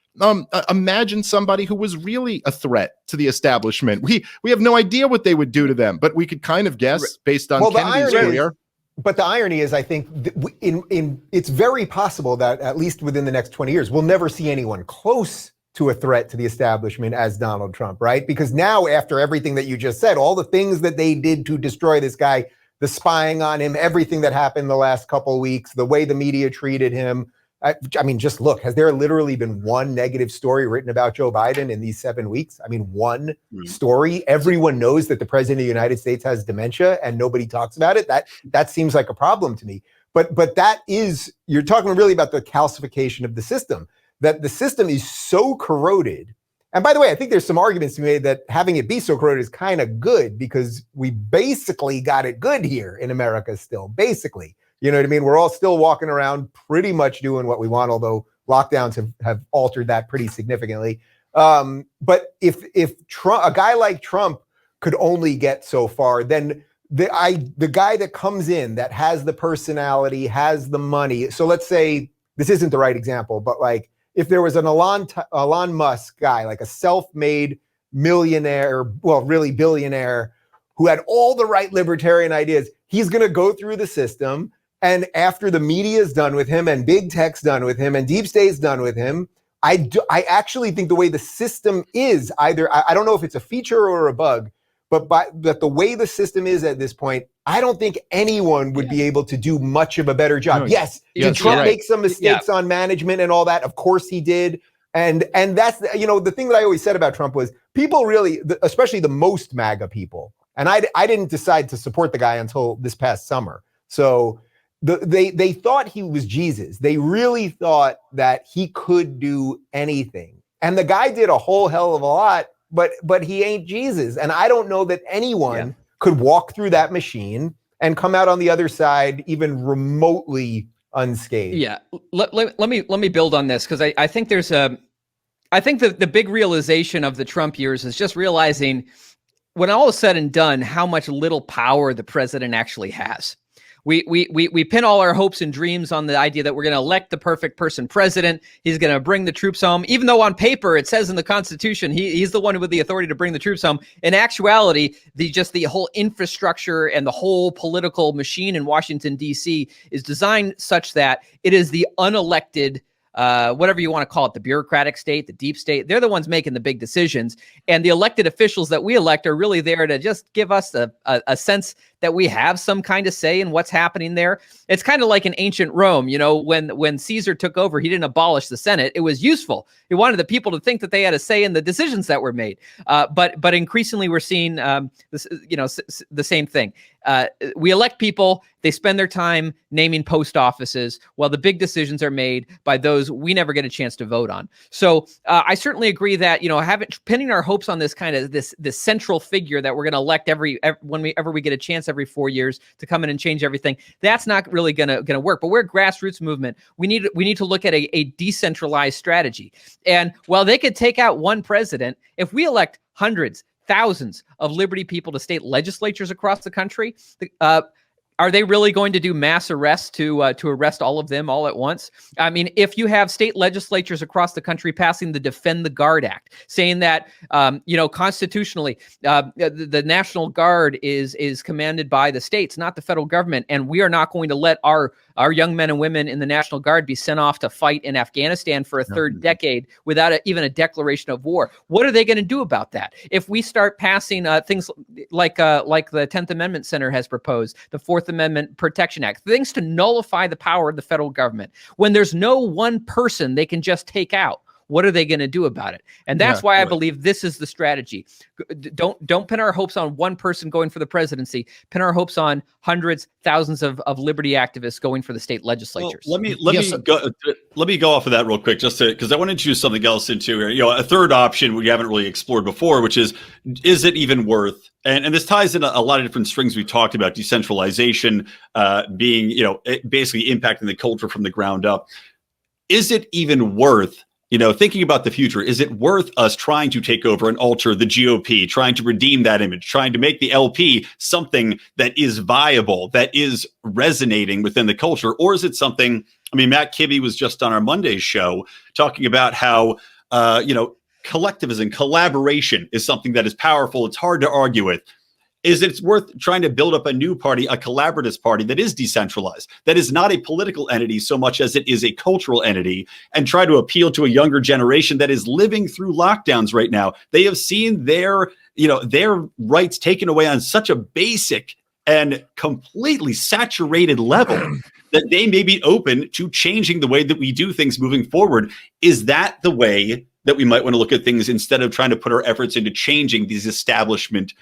Imagine somebody who was really a threat to the establishment. We have no idea what they would do to them, but we could kind of guess based on Kennedy's career. But the irony is, I think it's very possible that at least within the next 20 years, we'll never see anyone close to a threat to the establishment as Donald Trump, right? Because now, after everything that you just said, all the things that they did to destroy this guy, the spying on him, everything that happened the last couple of weeks, the way the media treated him, I mean, just look, has there literally been one negative story written about Joe Biden in these 7 weeks? I mean, one story. Everyone knows that the president of the United States has dementia and nobody talks about it. That seems like a problem to me. But that is, you're talking really about the calcification of the system, that the system is so corroded. And by the way, I think there's some arguments to be made that having it be so corroded is kind of good, because we basically got it good here in America still, basically. You know what I mean? We're all still walking around pretty much doing what we want, although lockdowns have altered that pretty significantly. But if Trump, a guy like Trump could only get so far, then the guy that comes in that has the personality, has the money. So let's say, this isn't the right example, but like if there was an Elon Musk guy, like a self-made millionaire, well, really billionaire, who had all the right libertarian ideas, he's going to go through the system. And after the media is done with him and big tech's done with him and deep state's done with him, I actually think the way the system is, either, I don't know if it's a feature or a bug, but the way the system is at this point, I don't think anyone would be able to do much of a better job. Yes, did Trump make some mistakes on management and all that? Of course he did. And that's, the thing that I always said about Trump was people really, especially the most MAGA people, and I didn't decide to support the guy until this past summer. So they thought he was Jesus. They really thought that he could do anything. And the guy did a whole hell of a lot, but he ain't Jesus. And I don't know that anyone could walk through that machine and come out on the other side even remotely unscathed. Yeah. Let me build on this, because I think there's I think the big realization of the Trump years is just realizing, when all is said and done, how much little power the president actually has. We pin all our hopes and dreams on the idea that we're going to elect the perfect person president. He's going to bring the troops home, even though on paper it says in the Constitution he's the one with the authority to bring the troops home. In actuality, the whole infrastructure and the whole political machine in Washington, D.C. is designed such that it is the unelected, whatever you want to call it, the bureaucratic state, the deep state. They're the ones making the big decisions. And the elected officials that we elect are really there to just give us a sense that we have some kind of say in what's happening there. It's kind of like in ancient Rome, when Caesar took over, he didn't abolish the Senate. It was useful. He wanted the people to think that they had a say in the decisions that were made. But increasingly we're seeing the same thing. We elect people, they spend their time naming post offices while the big decisions are made by those we never get a chance to vote on. So I certainly agree that, pinning our hopes on this kind of this central figure that we're going to elect whenever we get a chance every 4 years to come in and change everything, that's not really going to work. But we're a grassroots movement. We need to look at a decentralized strategy. And while they could take out one president, if we elect hundreds, thousands of Liberty people to state legislatures across the country, are they really going to do mass arrests to arrest all of them all at once? I mean, if you have state legislatures across the country passing the Defend the Guard Act, saying that constitutionally the National Guard is commanded by the states, not the federal government, and we are not going to let our young men and women in the National Guard be sent off to fight in Afghanistan for a third decade without even a declaration of war. What are they going to do about that? If we start passing things like the 10th Amendment Center has proposed, the 4th Amendment Protection Act, things to nullify the power of the federal government, when there's no one person they can just take out, what are they going to do about it? And that's why I believe this is the strategy. Don't pin our hopes on one person going for the presidency. Pin our hopes on hundreds, thousands of liberty activists going for the state legislatures. Well, let me go off of that real quick, just because I want to introduce something else into here. A third option we haven't really explored before, which is it even worth? And this ties in a lot of different strings we talked about, decentralization being, basically impacting the culture from the ground up. Is it even worth? Thinking about the future, is it worth us trying to take over and alter the GOP, trying to redeem that image, trying to make the LP something that is viable, that is resonating within the culture? Or is it something, Matt Kibbe was just on our Monday's show talking about how, collectivism, collaboration is something that is powerful. It's hard to argue with. Is it worth trying to build up a new party, a collaborative party that is decentralized, that is not a political entity so much as it is a cultural entity, and try to appeal to a younger generation that is living through lockdowns right now? They have seen their rights taken away on such a basic and completely saturated level that they may be open to changing the way that we do things moving forward. Is that the way that we might want to look at things, instead of trying to put our efforts into changing these establishment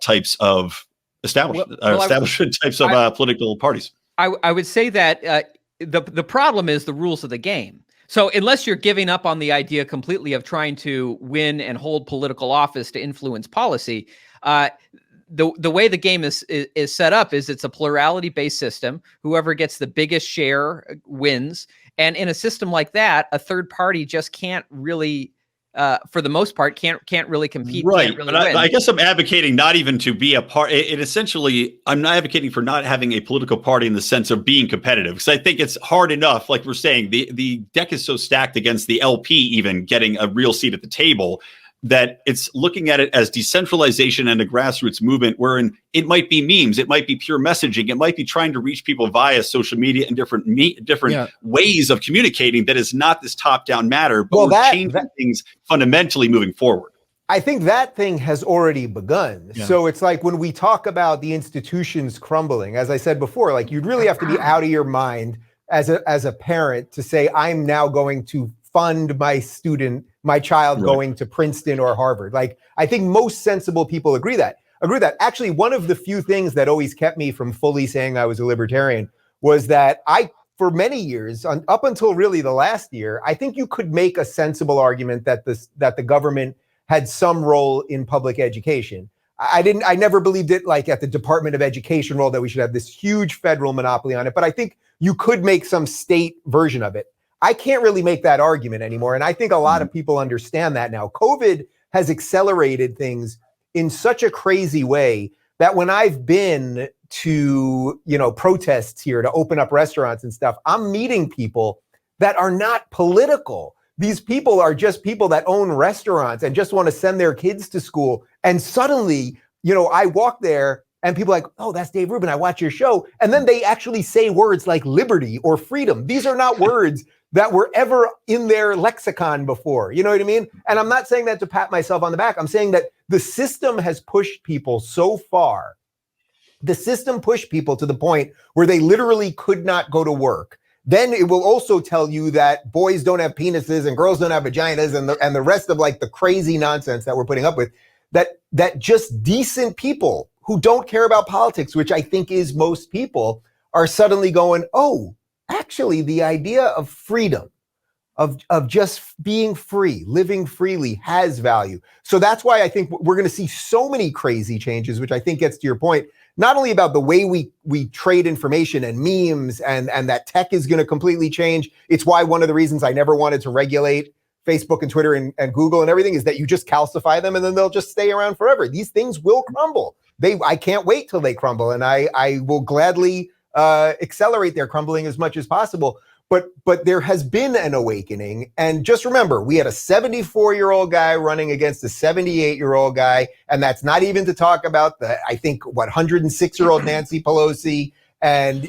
types of political parties? I would say that the problem is the rules of the game. So unless you're giving up on the idea completely of trying to win and hold political office to influence policy, the way the game is set up is it's a plurality-based system. Whoever gets the biggest share wins. And in a system like that, a third party just can't really, for the most part, can't really compete. Right. Can't really but win. I guess I'm advocating not even to be a part. I'm not advocating for not having a political party in the sense of being competitive, because I think it's hard enough. Like we're saying, the deck is so stacked against the LP even getting a real seat at the table, that it's looking at it as decentralization and a grassroots movement wherein it might be memes, it might be pure messaging, it might be trying to reach people via social media and different ways of communicating that is not this top-down matter, but we're changing things fundamentally moving forward. I think that thing has already begun. Yeah. So it's like when we talk about the institutions crumbling, as I said before, like you'd really have to be out of your mind as a parent to say, I'm now going to fund my child going to Princeton or Harvard. Like, I think most sensible people agree that. Actually, one of the few things that always kept me from fully saying I was a libertarian was that for many years, up until really the last year, I think you could make a sensible argument that the government had some role in public education. I never believed it, like at the Department of Education role, that we should have this huge federal monopoly on it, but I think you could make some state version of it. I can't really make that argument anymore. And I think a lot of people understand that now. COVID has accelerated things in such a crazy way that when I've been to, protests here to open up restaurants and stuff, I'm meeting people that are not political. These people are just people that own restaurants and just want to send their kids to school. And suddenly, I walk there and people are like, oh, that's Dave Rubin, I watch your show. And then they actually say words like liberty or freedom. These are not words that were ever in their lexicon before. You know what I mean? And I'm not saying that to pat myself on the back. I'm saying that the system has pushed people so far. The system pushed people to the point where they literally could not go to work. Then it will also tell you that boys don't have penises and girls don't have vaginas and the rest of like the crazy nonsense that we're putting up with, that just decent people who don't care about politics, which I think is most people, are suddenly going, oh, actually the idea of freedom, of just being free, living freely has value. So that's why I think we're going to see so many crazy changes, which I think gets to your point, not only about the way we trade information and memes and that tech is going to completely change. It's why one of the reasons I never wanted to regulate Facebook and Twitter and Google and everything is that you just calcify them and then they'll just stay around forever. These things will crumble. I can't wait till they crumble, and I will gladly accelerate their crumbling as much as possible. But there has been an awakening. And just remember, we had a 74-year-old guy running against a 78-year-old guy. And that's not even to talk about 106-year-old Nancy Pelosi and,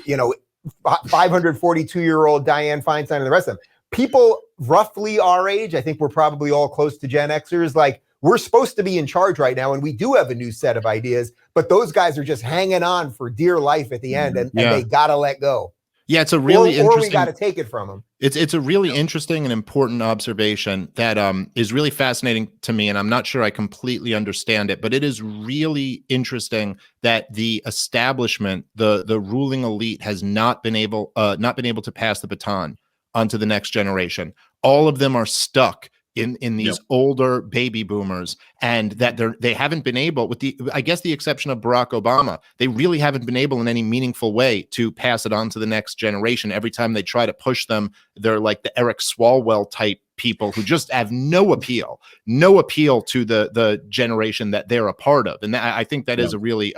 542-year-old Dianne Feinstein and the rest of them. People roughly our age, I think we're probably all close to Gen Xers, like, we're supposed to be in charge right now, and we do have a new set of ideas, but those guys are just hanging on for dear life at the end, and they got to let go. Yeah, it's a really interesting. Or we got to take it from them. It's a really interesting and important observation that is really fascinating to me, and I'm not sure I completely understand it, but it is really interesting that the establishment, the ruling elite, has not been able to pass the baton onto the next generation. All of them are stuck in these older baby boomers, and that they haven't been able, with the exception of Barack Obama, they really haven't been able in any meaningful way to pass it on to the next generation. Every time they try to push them, they're like the Eric Swalwell type people who just have no appeal to the generation that they're a part of. And I think that is a really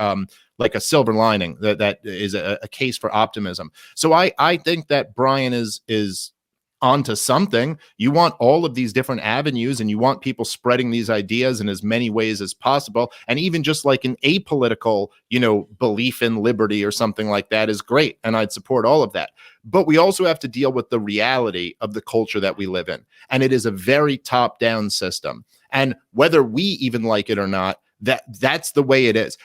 like a silver lining that is a case for optimism. So I think that Brian is onto something. You want all of these different avenues, and you want people spreading these ideas in as many ways as possible. And even just like an apolitical, belief in liberty or something like that is great. And I'd support all of that. But we also have to deal with the reality of the culture that we live in. And it is a very top-down system. And whether we even like it or not, that's the way it is.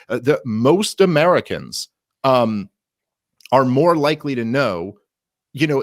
Most Americans are more likely to know,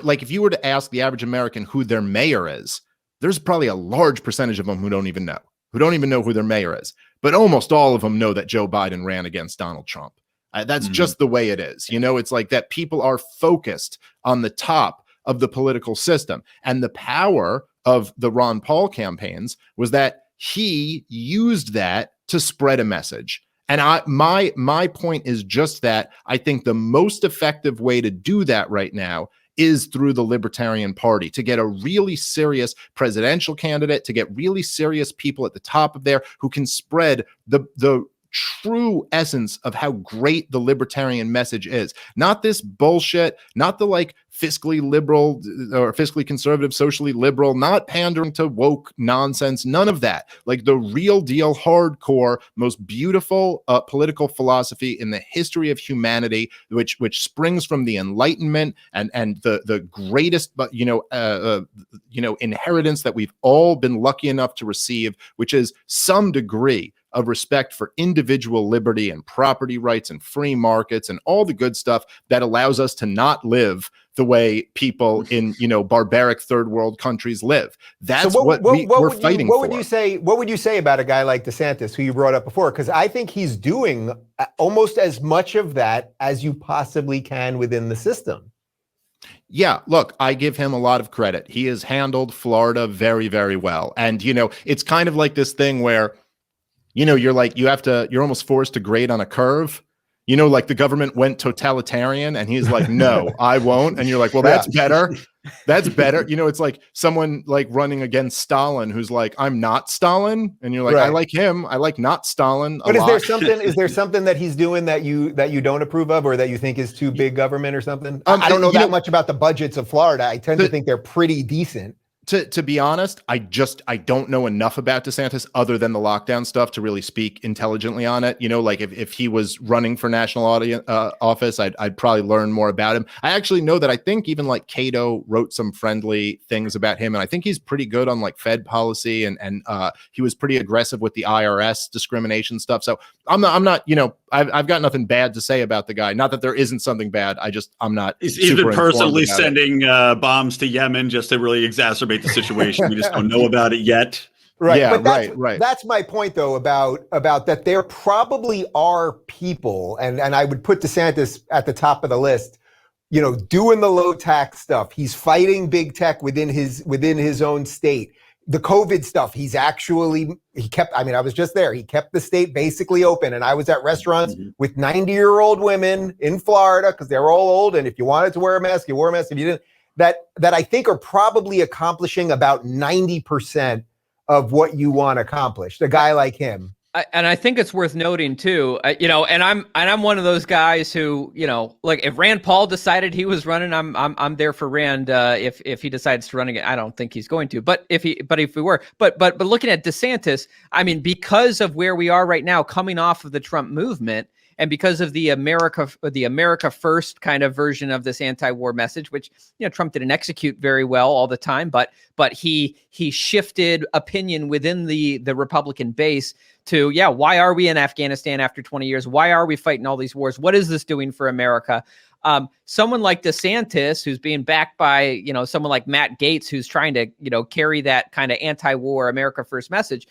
like if you were to ask the average American who their mayor is, there's probably a large percentage of them who don't even know who their mayor is. But almost all of them know that Joe Biden ran against Donald Trump. That's just the way it is. It's like that people are focused on the top of the political system. And the power of the Ron Paul campaigns was that he used that to spread a message. And my point is just that I think the most effective way to do that right now is through the Libertarian Party, to get a really serious presidential candidate, to get really serious people at the top of there who can spread the true essence of how great the libertarian message is. Not this bullshit, not the like fiscally liberal or fiscally conservative, socially liberal, not pandering to woke nonsense, none of that. Like the real deal, hardcore, most beautiful political philosophy in the history of humanity, which springs from the Enlightenment and the greatest, inheritance that we've all been lucky enough to receive, which is some degree of respect for individual liberty and property rights and free markets and all the good stuff that allows us to not live the way people in, barbaric third world countries live. That's what we're fighting for. What would you say about a guy like DeSantis, who you brought up before? Because I think he's doing almost as much of that as you possibly can within the system. Yeah, look, I give him a lot of credit. He has handled Florida very, very well. And, it's kind of like this thing where, you're almost forced to grade on a curve. Like the government went totalitarian and he's like, no, I won't. And you're like, well, that's better. That's better. It's like someone like running against Stalin who's like, I'm not Stalin. And you're like, I like him. I like not Stalin. But is there something that he's doing that you don't approve of, or that you think is too big government or something? I don't know that much about the budgets of Florida. I tend to think they're pretty decent. To be honest, I don't know enough about DeSantis other than the lockdown stuff to really speak intelligently on it. Like if he was running for national office, I'd probably learn more about him. I actually know that I think even like Cato wrote some friendly things about him, and I think he's pretty good on like Fed policy, and he was pretty aggressive with the IRS discrimination stuff. So I'm not I've got nothing bad to say about the guy. Not that there isn't something bad. I'm not. He's been personally sending bombs to Yemen just to really exacerbate the situation. We just don't know about it yet. Right. Yeah, but right. That's my point, though, about that there probably are people, and I would put DeSantis at the top of the list, doing the low tax stuff. He's fighting big tech within his own state. The COVID stuff, I was just there. He kept the state basically open. And I was at restaurants with 90-year-old women in Florida because they're all old. And if you wanted to wear a mask, you wore a mask. If you didn't, that I think are probably accomplishing about 90% of what you want to accomplish. A guy like him. And I think it's worth noting too, and I'm one of those guys who, like if Rand Paul decided he was running, I'm there for Rand. If he decides to run again, I don't think he's going to, but if we were, but looking at DeSantis, I mean, because of where we are right now, coming off of the Trump movement, and because of the America First kind of version of this anti-war message, which Trump didn't execute very well all the time, but he shifted opinion within the Republican base to, why are we in Afghanistan after 20 years? Why are we fighting all these wars? What is this doing for America? Someone like DeSantis, who's being backed by someone like Matt Gaetz, who's trying to carry that kind of anti-war America First message,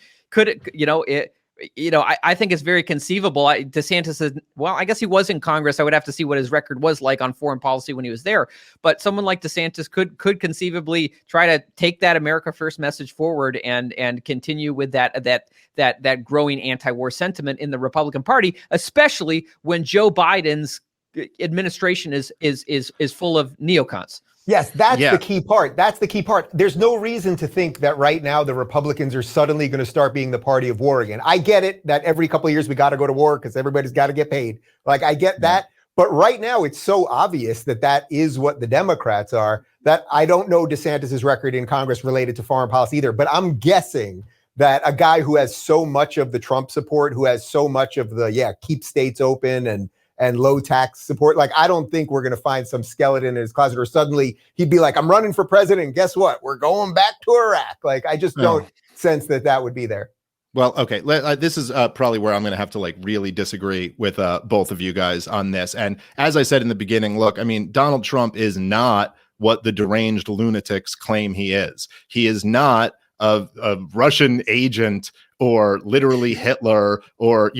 I think it's very conceivable. DeSantis is, I guess he was in Congress. I would have to see what his record was like on foreign policy when he was there. But someone like DeSantis could conceivably try to take that America First message forward and continue with that growing anti-war sentiment in the Republican Party, especially when Joe Biden's administration is full of neocons. Yes, that's the key part. That's the key part. There's no reason to think that right now the Republicans are suddenly going to start being the party of war again. I get it that every couple of years we got to go to war because everybody's got to get paid. Like, I get that. But right now it's so obvious that is what the Democrats are, that I don't know DeSantis's record in Congress related to foreign policy either. But I'm guessing that a guy who has so much of the Trump support, who has so much of the, keep states open and low tax support. Like, I don't think we're going to find some skeleton in his closet, or suddenly he'd be like, I'm running for president. And guess what? We're going back to Iraq. Like, I just don't sense that would be there. Well, okay. This is probably where I'm going to have to really disagree with both of you guys on this. And as I said in the beginning, look, I mean, Donald Trump is not what the deranged lunatics claim he is. He is not a Russian agent or literally Hitler or,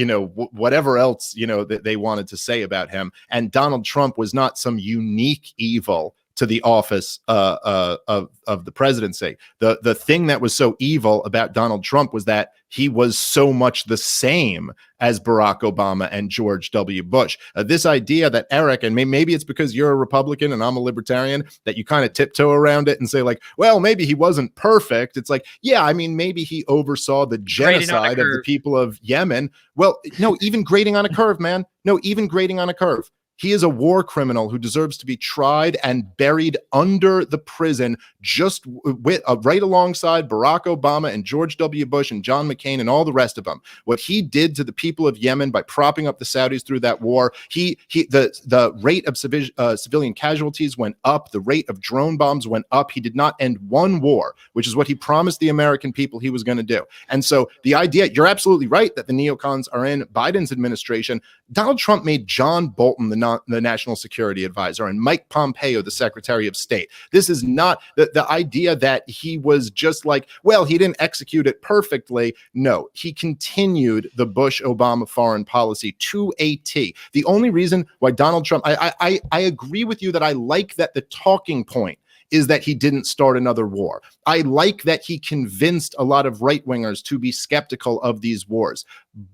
whatever else, that they wanted to say about him. And Donald Trump was not some unique evil to the office of the presidency. The thing that was so evil about Donald Trump was that he was so much the same as Barack Obama and George W. Bush. This idea that Eric, and maybe it's because you're a Republican and I'm a Libertarian, that you kind of tiptoe around it and say like, well, maybe he wasn't perfect. It's like, I mean, maybe he oversaw the genocide of the people of Yemen. Well, no, even grading on a curve, man. No, even grading on a curve. He is a war criminal who deserves to be tried and buried under the prison, just with right alongside Barack Obama and George W. Bush and John McCain and all the rest of them. What he did to the people of Yemen by propping up the Saudis through that war, the rate of civilian casualties went up, the rate of drone bombs went up. He did not end one war, which is what he promised the American people he was going to do. And so the idea, you're absolutely right that the neocons are in Biden's administration. Donald Trump made John Bolton the national security advisor and Mike Pompeo the secretary of state. This is not the idea that he was just like, well, he didn't execute it perfectly. No, he continued the Bush-Obama foreign policy to a T. The only reason why Donald Trump, I agree with you that I like that the talking point is that he didn't start another war. I like that he convinced a lot of right-wingers to be skeptical of these wars.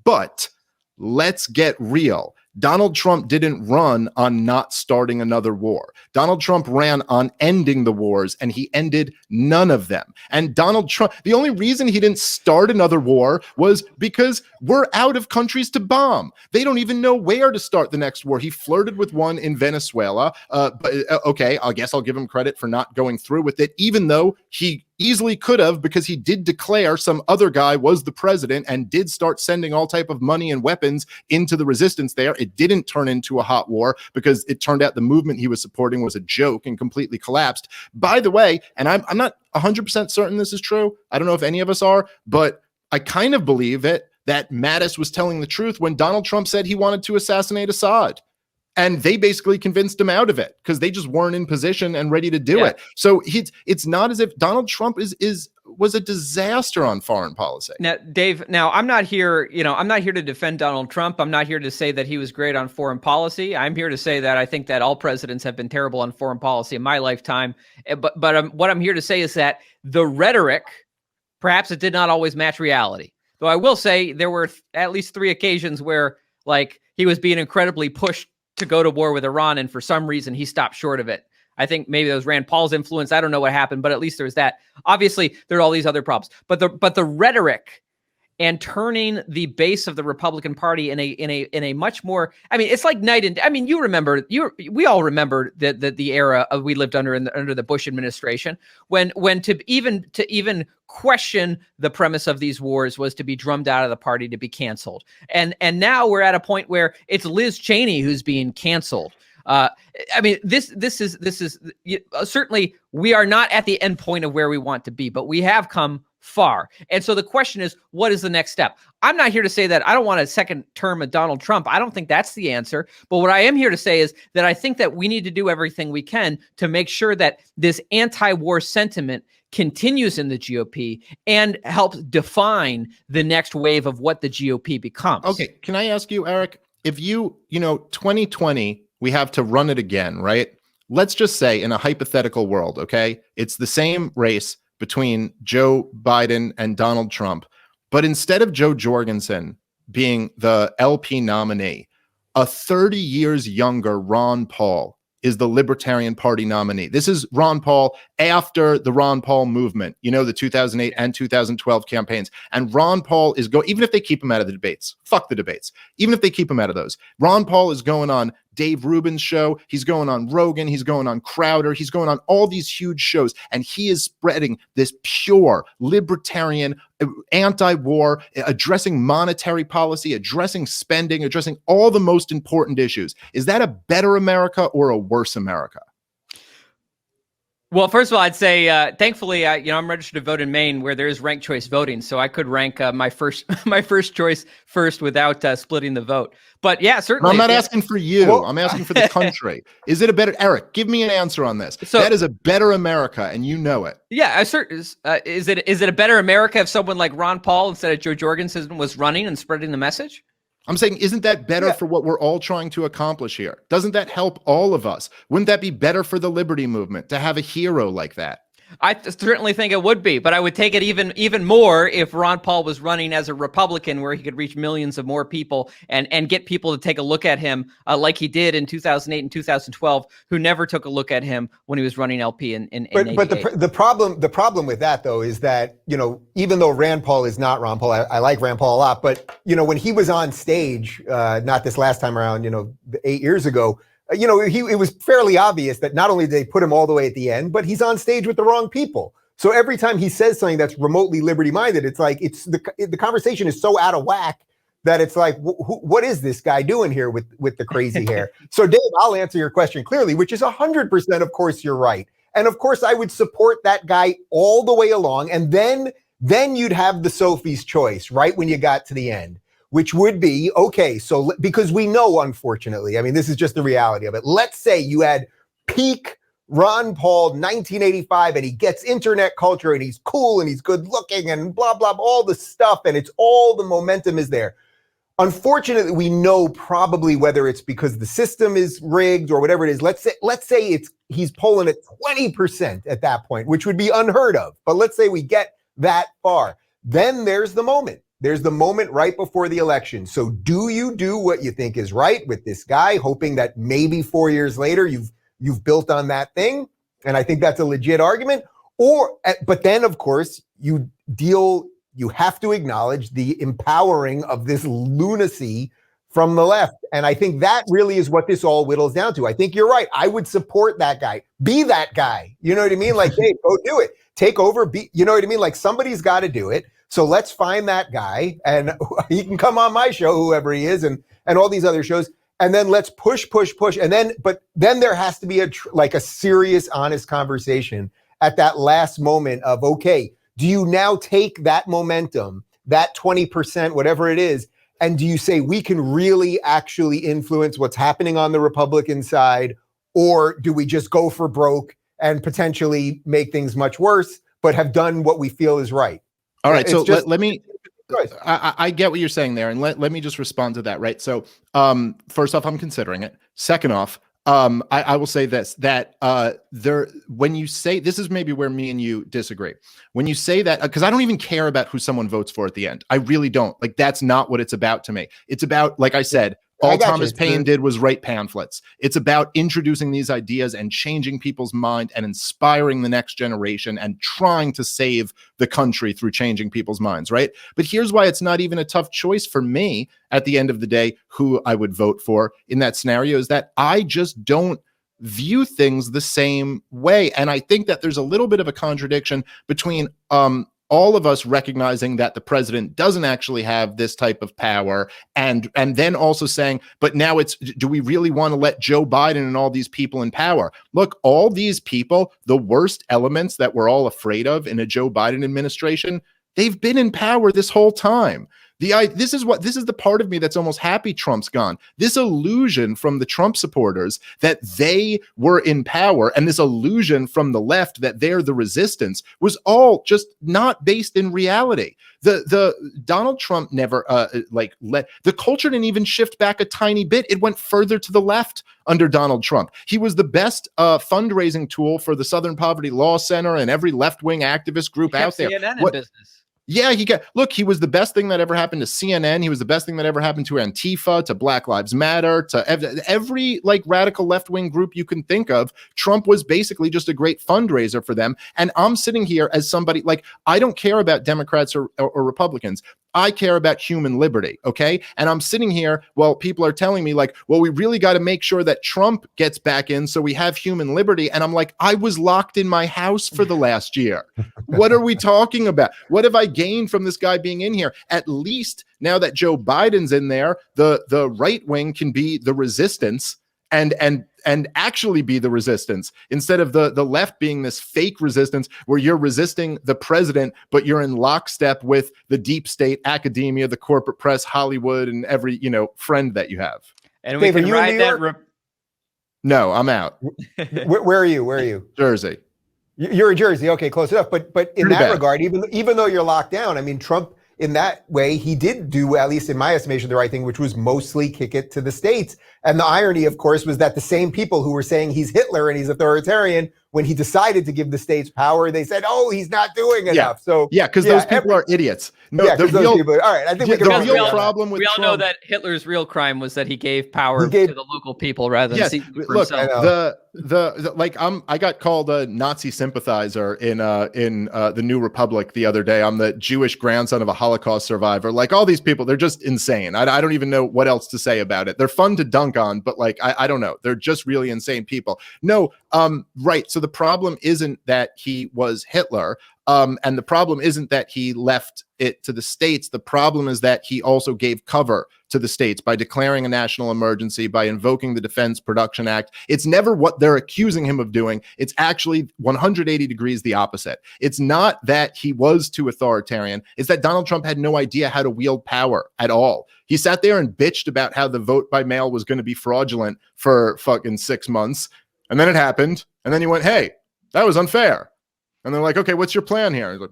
But let's get real. Donald Trump didn't run on not starting another war. Donald Trump ran on ending the wars, and he ended none of them. And Donald Trump, the only reason he didn't start another war was because we're out of countries to bomb. They don't even know where to start the next war. He flirted with one in Venezuela. But okay, I guess I'll give him credit for not going through with it, even though he easily could have, because he did declare some other guy was the president and did start sending all type of money and weapons into the resistance there. It didn't turn into a hot war because it turned out the movement he was supporting was a joke and completely collapsed. By the way, and I'm not 100% certain this is true. I don't know if any of us are, but I kind of believe it that Mattis was telling the truth when Donald Trump said he wanted to assassinate Assad. And they basically convinced him out of it because they just weren't in position and ready to do it. So it's not as if Donald Trump was a disaster on foreign policy. Now, Dave, I'm not here, I'm not here to defend Donald Trump. I'm not here to say that he was great on foreign policy. I'm here to say that I think that all presidents have been terrible on foreign policy in my lifetime. But what I'm here to say is that the rhetoric, perhaps it did not always match reality. Though I will say there were at least 3 occasions where, like, he was being incredibly pushed to go to war with Iran, and for some reason he stopped short of it. I think maybe that was Rand Paul's influence. I don't know what happened, but at least there was that. Obviously, there are all these other problems. But the rhetoric and turning the base of the Republican Party in a much more, it's like night and day. We all remember the era of we lived under the Bush administration when to even question the premise of these wars was to be drummed out of the party, to be canceled. And now we're at a point where it's Liz Cheney who's being canceled. This is certainly, we are not at the end point of where we want to be, but we have come far. And so the question is, what is the next step? I'm not here to say that I don't want a second term of Donald Trump. I don't think that's the answer. But what I am here to say is that I think that we need to do everything we can to make sure that this anti-war sentiment continues in the GOP and helps define the next wave of what the GOP becomes. Okay. Can I ask you, Eric, if 2020, we have to run it again, right? Let's just say in a hypothetical world, okay, it's the same race between Joe Biden and Donald Trump, but instead of Joe Jorgensen being the LP nominee, a 30 years younger Ron Paul is the Libertarian Party nominee. This is Ron Paul after the Ron Paul movement, the 2008 and 2012 campaigns. And Ron Paul is even if they keep him out of the debates, fuck the debates. Even if they keep him out of those, Ron Paul is going on Dave Rubin's show. He's going on Rogan. He's going on Crowder. He's going on all these huge shows. And he is spreading this pure libertarian, anti-war, addressing monetary policy, addressing spending, addressing all the most important issues. Is that a better America or a worse America? Well, first of all, I'd say, thankfully, I'm registered to vote in Maine, where there is ranked choice voting, so I could rank my first choice first without splitting the vote. But yeah, certainly. No, I'm not asking for you. Well, I'm asking for the country. Is it a better, Eric? Give me an answer on this. So, that is a better America, and you know it. Yeah, is it a better America if someone like Ron Paul instead of Joe Jorgensen was running and spreading the message? I'm saying, isn't that better for what we're all trying to accomplish here? Doesn't that help all of us? Wouldn't that be better for the liberty movement to have a hero like that? I certainly think it would be, but I would take it even more if Ron Paul was running as a Republican, where he could reach millions of more people and get people to take a look at him like he did in 2008 and 2012, who never took a look at him when he was running LP in 88. But the problem with that, though, is that, even though Rand Paul is not Ron Paul, I like Rand Paul a lot, but, when he was on stage, not this last time around, 8 years ago, it was fairly obvious that not only did they put him all the way at the end, but he's on stage with the wrong people. So every time he says something that's remotely liberty-minded, it's like the conversation is so out of whack that it's like, what is this guy doing here with the crazy hair? So Dave, I'll answer your question clearly, which is 100%. Of course, you're right. And of course, I would support that guy all the way along. And then you'd have the Sophie's choice right when you got to the end, which would be, okay, so because we know, unfortunately, I mean, this is just the reality of it. Let's say you had peak Ron Paul 1985 and he gets internet culture and he's cool and he's good looking and blah, blah, blah, all the stuff. And it's all the momentum is there. Unfortunately, we know probably whether it's because the system is rigged or whatever it is. Let's say he's polling at 20% at that point, which would be unheard of. But let's say we get that far. Then there's the moment. There's the moment right before the election. So do you do what you think is right with this guy, hoping that maybe 4 years later you've built on that thing? And I think that's a legit argument. But then, of course, you have to acknowledge the empowering of this lunacy from the left. And I think that really is what this all whittles down to. I think you're right. I would support that guy. Be that guy. You know what I mean? Like, hey, go do it. Take over. You know what I mean? Like, somebody's got to do it. So let's find that guy, and he can come on my show, whoever he is, and all these other shows. And then let's push. But then there has to be a serious, honest conversation at that last moment of, okay, do you now take that momentum, that 20%, whatever it is, and do you say we can really actually influence what's happening on the Republican side, or do we just go for broke and potentially make things much worse, but have done what we feel is right? All right, so let me, I get what you're saying there, and let me just respond to that, right? So first off, I'm considering it. Second off, I will say this, that when you say, this is maybe where me and you disagree. When you say that, because I don't even care about who someone votes for at the end. I really don't. Like, that's not what it's about to me. It's about, like I said, all Thomas Paine did was write pamphlets. It's about introducing these ideas and changing people's mind and inspiring the next generation and trying to save the country through changing people's minds, right? But here's why it's not even a tough choice for me at the end of the day, who I would vote for in that scenario, is that I just don't view things the same way. And I think that there's a little bit of a contradiction between all of us recognizing that the president doesn't actually have this type of power, and then also saying, but now do we really want to let Joe Biden and all these people in power? Look, all these people, the worst elements that we're all afraid of in a Joe Biden administration, they've been in power this whole time. This is the part of me that's almost happy Trump's gone. This illusion from the Trump supporters that they were in power, and this illusion from the left that they're the resistance, was all just not based in reality. The Donald Trump never let the culture didn't even shift back a tiny bit. It went further to the left under Donald Trump. He was the best fundraising tool for the Southern Poverty Law Center and every left-wing activist group out there. CNN in business. Yeah, he was the best thing that ever happened to CNN. He was the best thing that ever happened to Antifa, to Black Lives Matter, to every radical left-wing group you can think of. Trump was basically just a great fundraiser for them. And I'm sitting here as somebody, I don't care about Democrats or Republicans. I care about human liberty, okay? And I'm sitting here while people are telling me we really got to make sure that Trump gets back in so we have human liberty. And I'm like, I was locked in my house for the last year. What are we talking about? What have I gained from this guy being in here? At least now that Joe Biden's in there, the right wing can be the resistance and actually be the resistance, instead of the left being this fake resistance where you're resisting the president, but you're in lockstep with the deep state, academia, the corporate press, Hollywood, and every friend that you have. And we can ride that. No, I'm out. Where are you? Jersey. You're in Jersey. Okay, close enough. But in that regard, even though you're locked down, I mean, Trump, in that way, he did do, at least in my estimation, the right thing, which was mostly kick it to the states. And the irony, of course, was that the same people who were saying he's Hitler and he's authoritarian, when he decided to give the states power, they said, "Oh, he's not doing enough." So because those people are idiots. No, those people. All right, I think the real problem with Trump, we all know that Hitler's real crime was that he gave power to the local people rather than for himself. I got called a Nazi sympathizer in the New Republic the other day. I'm the Jewish grandson of a Holocaust survivor. All these people, they're just insane. I don't even know what else to say about it. They're fun to dunk drunk on, but like, I don't know. They're just really insane people. No, right. So the problem isn't that he was Hitler. And the problem isn't that he left it to the states. The problem is that he also gave cover to the states by declaring a national emergency, by invoking the Defense Production Act. It's never what they're accusing him of doing. It's actually 180 degrees the opposite. It's not that he was too authoritarian. It's that Donald Trump had no idea how to wield power at all. He sat there and bitched about how the vote by mail was going to be fraudulent for fucking 6 months. And then it happened. And then he went, hey, that was unfair. And they're like, okay, what's your plan here? He's like,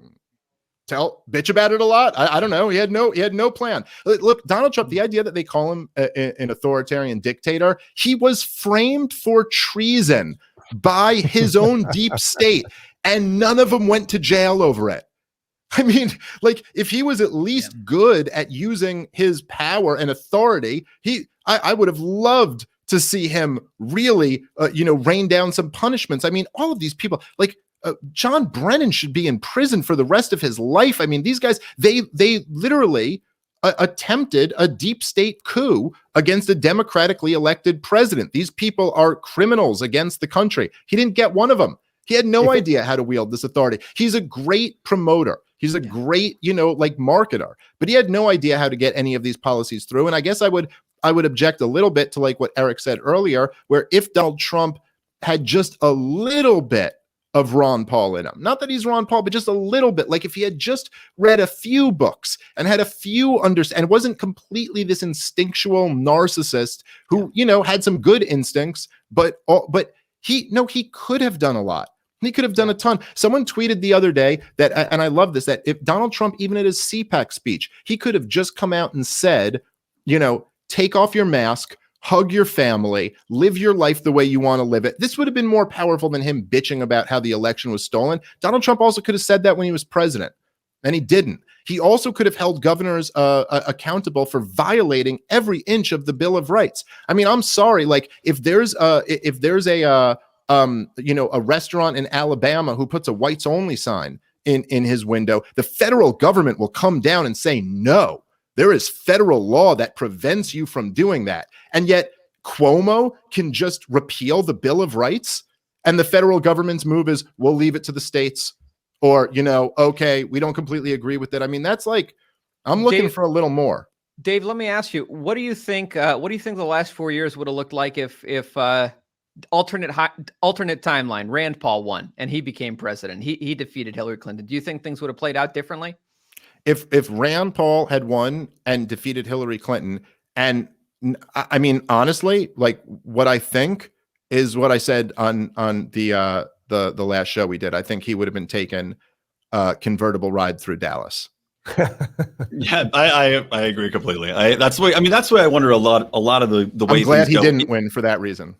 bitch about it a lot. I don't know. He had no plan. Look, Donald Trump, the idea that they call him an authoritarian dictator, he was framed for treason by his own deep state, and none of them went to jail over it. I mean, like, if he was at least good at using his power and authority, I would have loved to see him really, rain down some punishments. I mean, all of these people, like, John Brennan should be in prison for the rest of his life. I mean, these guys, they literally attempted a deep state coup against a democratically elected president. These people are criminals against the country. He didn't get one of them. He had no idea how to wield this authority. He's a great promoter. He's a great, marketer, but he had no idea how to get any of these policies through. And I guess I would object a little bit to like what Eric said earlier, where if Donald Trump had just a little bit of Ron Paul in him. Not that he's Ron Paul, but just a little bit. Like if he had just read a few books and had a few and wasn't completely this instinctual narcissist who, had some good instincts, but he could have done a lot. He could have done a ton. Someone tweeted the other day that, and I love this, that if Donald Trump, even at his CPAC speech, he could have just come out and said, take off your mask, hug your family, live your life the way you want to live it. This would have been more powerful than him bitching about how the election was stolen. Donald Trump also could have said that when he was president, and he didn't. He also could have held governors accountable for violating every inch of the Bill of Rights. I mean, I'm sorry, like if there's a restaurant in Alabama who puts a whites only sign in his window, the federal government will come down and say no. There is federal law that prevents you from doing that. And yet Cuomo can just repeal the Bill of Rights, and the federal government's move is we'll leave it to the states, or, okay, we don't completely agree with it. I mean, that's like, I'm looking for a little more. Dave, let me ask you, what do you think the last 4 years would have looked like if alternate timeline, Rand Paul won and he became president? He defeated Hillary Clinton. Do you think things would have played out differently? If Rand Paul had won and defeated Hillary Clinton, and I mean, honestly, like what I think is what I said on the last show we did. I think he would have been taken a convertible ride through Dallas. Yeah, I agree completely. That's the way I wonder a lot of the way. I'm glad he didn't win for that reason.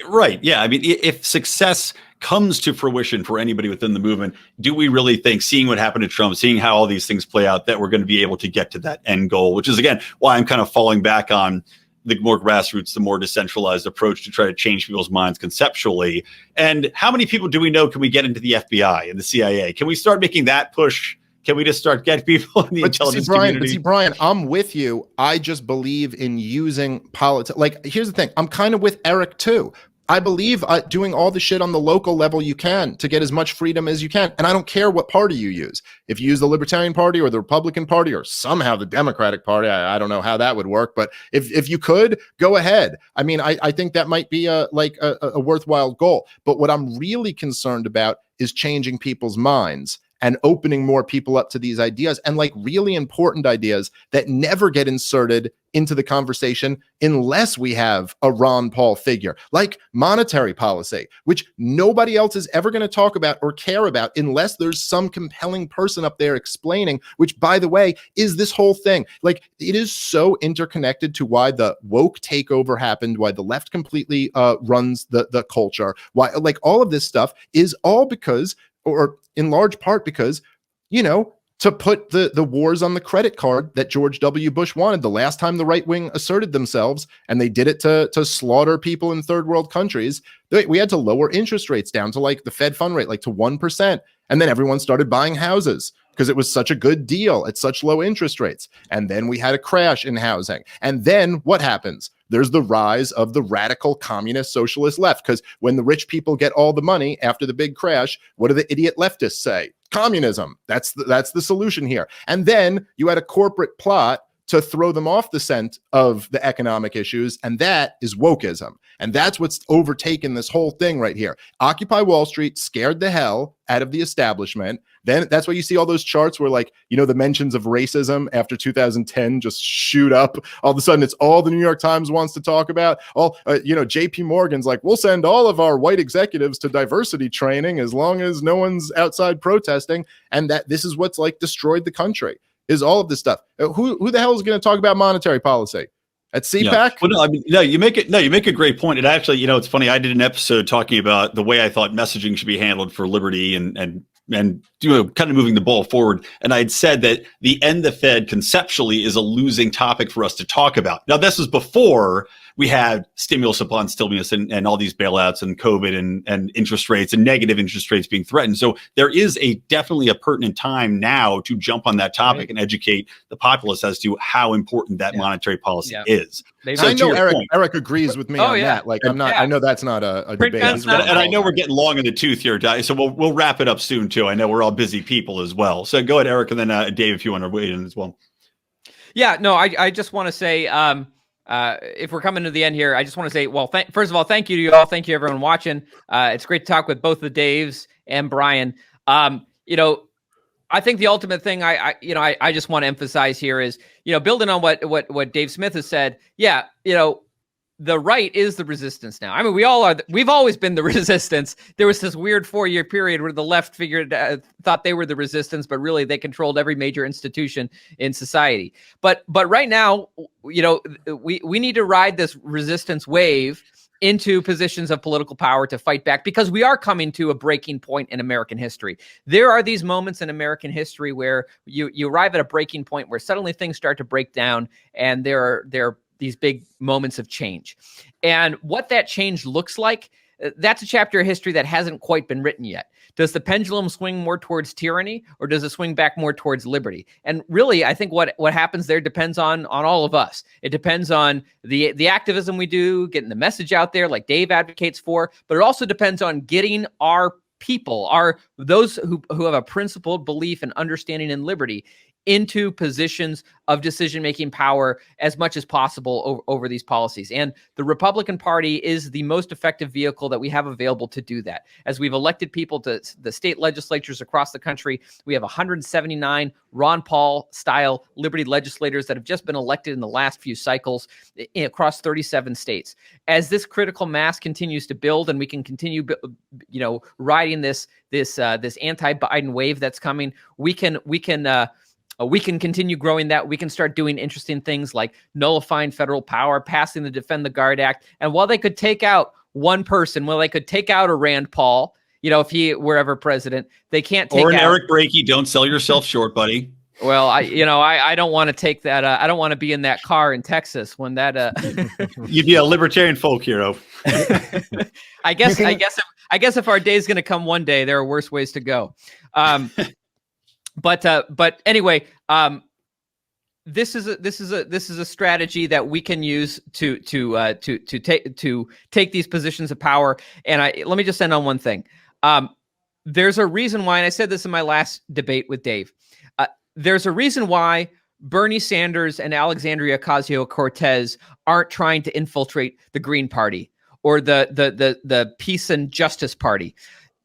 Right. Yeah. I mean, if success comes to fruition for anybody within the movement, do we really think, seeing what happened to Trump, seeing how all these things play out, that we're going to be able to get to that end goal, which is, again, why I'm kind of falling back on the more grassroots, the more decentralized approach to try to change people's minds conceptually. And how many people do we know can we get into the FBI and the CIA? Can we start making that push? Can we just start getting people in the intelligence community? Brian, I'm with you. I just believe in using politics. Like, here's the thing. I'm kind of with Eric, too. I believe doing all the shit on the local level you can to get as much freedom as you can. And I don't care what party you use. If you use the Libertarian Party or the Republican Party or somehow the Democratic Party, I don't know how that would work. But if you could, go ahead. I mean, I think that might be a worthwhile goal. But what I'm really concerned about is changing people's minds and opening more people up to these ideas, and like really important ideas that never get inserted into the conversation unless we have a Ron Paul figure, like monetary policy, which nobody else is ever going to talk about or care about unless there's some compelling person up there explaining, which, by the way, is this whole thing. Like, it is so interconnected to why the woke takeover happened, why the left completely runs the culture, why, like, all of this stuff is all because, or in large part because, to put the wars on the credit card that George W. Bush wanted the last time the right wing asserted themselves, and they did it to slaughter people in third world countries. We had to lower interest rates down to like the Fed fund rate, like to 1%. And then everyone started buying houses because it was such a good deal at such low interest rates. And then we had a crash in housing. And then what happens? There's the rise of the radical communist socialist left, because when the rich people get all the money after the big crash, what do the idiot leftists say? Communism. That's the solution here. And then you had a corporate plot to throw them off the scent of the economic issues, and that is wokeism. And that's what's overtaken this whole thing right here. Occupy Wall Street scared the hell out of the establishment. Then that's why you see all those charts where, like, you know, the mentions of racism after 2010 just shoot up. All of a sudden, it's all the New York Times wants to talk about. JP Morgan's like, we'll send all of our white executives to diversity training as long as no one's outside protesting. And that this is what's like destroyed the country, is all of this stuff. Who the hell is going to talk about monetary policy at CPAC? Yeah. Well, you make a great point. It actually, it's funny. I did an episode talking about the way I thought messaging should be handled for liberty and kind of moving the ball forward. And I'd said that the end the Fed conceptually is a losing topic for us to talk about. Now, this was before we had stimulus upon stimulus and all these bailouts and COVID and interest rates and negative interest rates being threatened. So there is definitely a pertinent time now to jump on that topic and educate the populace as to how important that monetary policy is. So I know Eric agrees with me on that. Like, I know that's not a debate. And I know we're getting long in the tooth here, so we'll wrap it up soon too. I know we're all busy people as well. So go ahead, Eric, and then Dave, if you want to weigh in as well. Yeah, no, I just want to say, if we're coming to the end here, I just want to say, well, first of all, thank you to you all. Thank you, everyone watching. It's great to talk with both the Daves and Brian. I think the ultimate thing I just want to emphasize here is, building on what Dave Smith has said. Yeah, the right is the resistance now. I mean, we've always been the resistance. There was this weird 4-year period where the left thought they were the resistance, but really they controlled every major institution in society. But right now, we need to ride this resistance wave into positions of political power to fight back, because we are coming to a breaking point in American history. There are these moments in American history where you arrive at a breaking point where suddenly things start to break down, and there are these big moments of change. And what that change looks like, that's a chapter of history that hasn't quite been written yet. Does the pendulum swing more towards tyranny, or does it swing back more towards liberty? And really, I think what happens there depends on all of us. It depends on the activism we do, getting the message out there like Dave advocates for, but it also depends on getting our people, those who have a principled belief and understanding in liberty, into positions of decision-making power as much as possible over these policies. And the Republican Party is the most effective vehicle that we have available to do that. As we've elected people to the state legislatures across the country, we have 179 Ron Paul-style liberty legislators that have just been elected in the last few cycles across 37 states. As this critical mass continues to build, and we can continue, riding this anti-Biden wave that's coming, we can continue growing that. We can start doing interesting things like nullifying federal power, passing the Defend the Guard Act. And while they could take out one person, they could take out a Rand Paul, if he were ever president, they can't take out... Or an Eric Brakey. Don't sell yourself short, buddy. Well, I don't want to take that. I don't want to be in that car in Texas when that... You'd be a libertarian folk hero. I guess if our day is going to come one day, there are worse ways to go. But anyway, this is a strategy that we can use to take these positions of power. And let me just end on one thing. There's a reason why, and I said this in my last debate with Dave. There's a reason why Bernie Sanders and Alexandria Ocasio-Cortez aren't trying to infiltrate the Green Party or the Peace and Justice Party.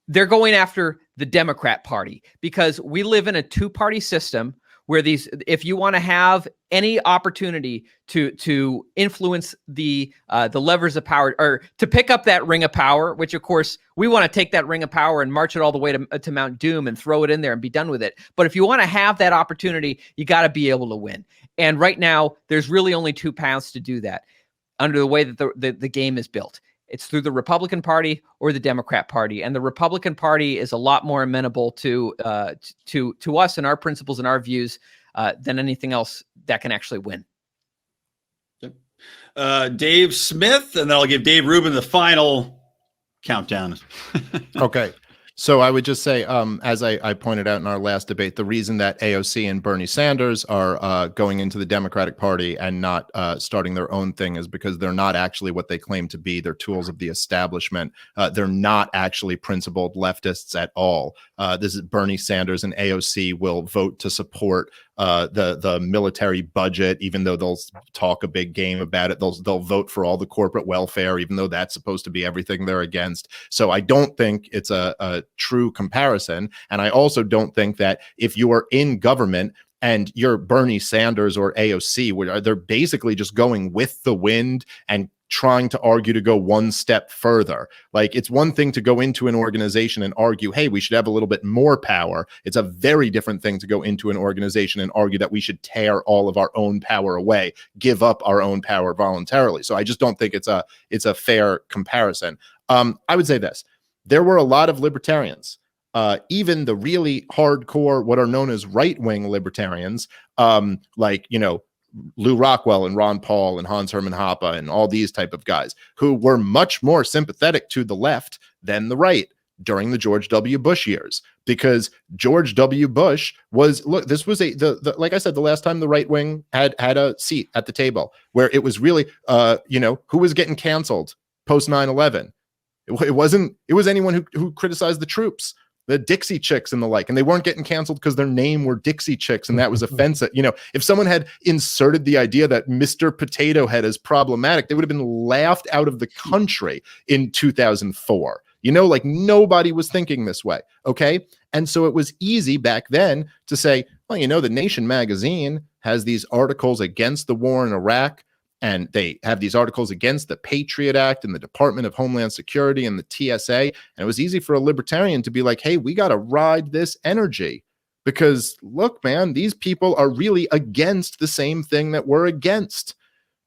They're going after the Democrat Party, because we live in a two-party system where if you want to have any opportunity to influence the levers of power, or to pick up that ring of power, which of course we want to take that ring of power and march it all the way to Mount Doom and throw it in there and be done with it. But if you want to have that opportunity, you got to be able to win. And right now, there's really only two paths to do that under the way that the game is built. It's through the Republican Party or the Democrat Party, and the Republican Party is a lot more amenable to us and our principles and our views than anything else that can actually win. Dave Smith, and then I'll give Dave Rubin the final countdown. Okay. So I would just say, as I pointed out in our last debate, the reason that AOC and Bernie Sanders are going into the Democratic Party and not starting their own thing is because they're not actually what they claim to be. They're tools of the establishment. They're not actually principled leftists at all. This is Bernie Sanders and AOC will vote to support the military budget, even though they'll talk a big game about it. They'll vote for all the corporate welfare, even though that's supposed to be everything they're against. So I don't think it's a true comparison. And I also don't think that if you are in government and you're Bernie Sanders or AOC, where they're basically just going with the wind and trying to argue to go one step further. Like, it's one thing to go into an organization and argue, hey, we should have a little bit more power. It's a very different thing to go into an organization and argue that we should tear all of our own power away, give up our own power voluntarily. So I just don't think it's a fair comparison. I would say this. There were a lot of libertarians, even the really hardcore, what are known as right-wing libertarians, like, Lou Rockwell and Ron Paul and Hans Hermann Hoppe and all these type of guys who were much more sympathetic to the left than the right during the George W. Bush years, because George W. Bush was, look, this was like I said, the last time the right wing had a seat at the table, where it was really, who was getting canceled post 9/11. It was anyone who criticized the troops, the Dixie Chicks and the like, and they weren't getting canceled because their name were Dixie Chicks, and that was offensive. If someone had inserted the idea that Mr. Potato Head is problematic, they would have been laughed out of the country in 2004. Like, nobody was thinking this way. Okay. And so it was easy back then to say, well, the Nation magazine has these articles against the war in Iraq, and they have these articles against the Patriot Act and the Department of Homeland Security and the TSA. And it was easy for a libertarian to be like, hey, we got to ride this energy, because look, man, these people are really against the same thing that we're against.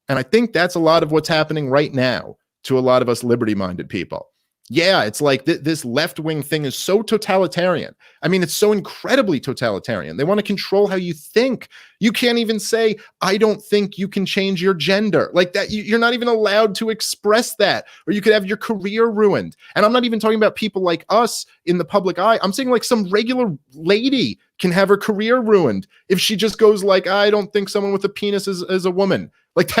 And I think that's a lot of what's happening right now to a lot of us liberty-minded people. Yeah, it's like this left-wing thing is so totalitarian. I mean, it's so incredibly totalitarian. They want to control how you think. You can't even say, I don't think you can change your gender. Like that, you're not even allowed to express that, or you could have your career ruined. And I'm not even talking about people like us in the public eye. I'm saying like some regular lady can have her career ruined if she just goes like, I don't think someone with a penis is a woman. Like,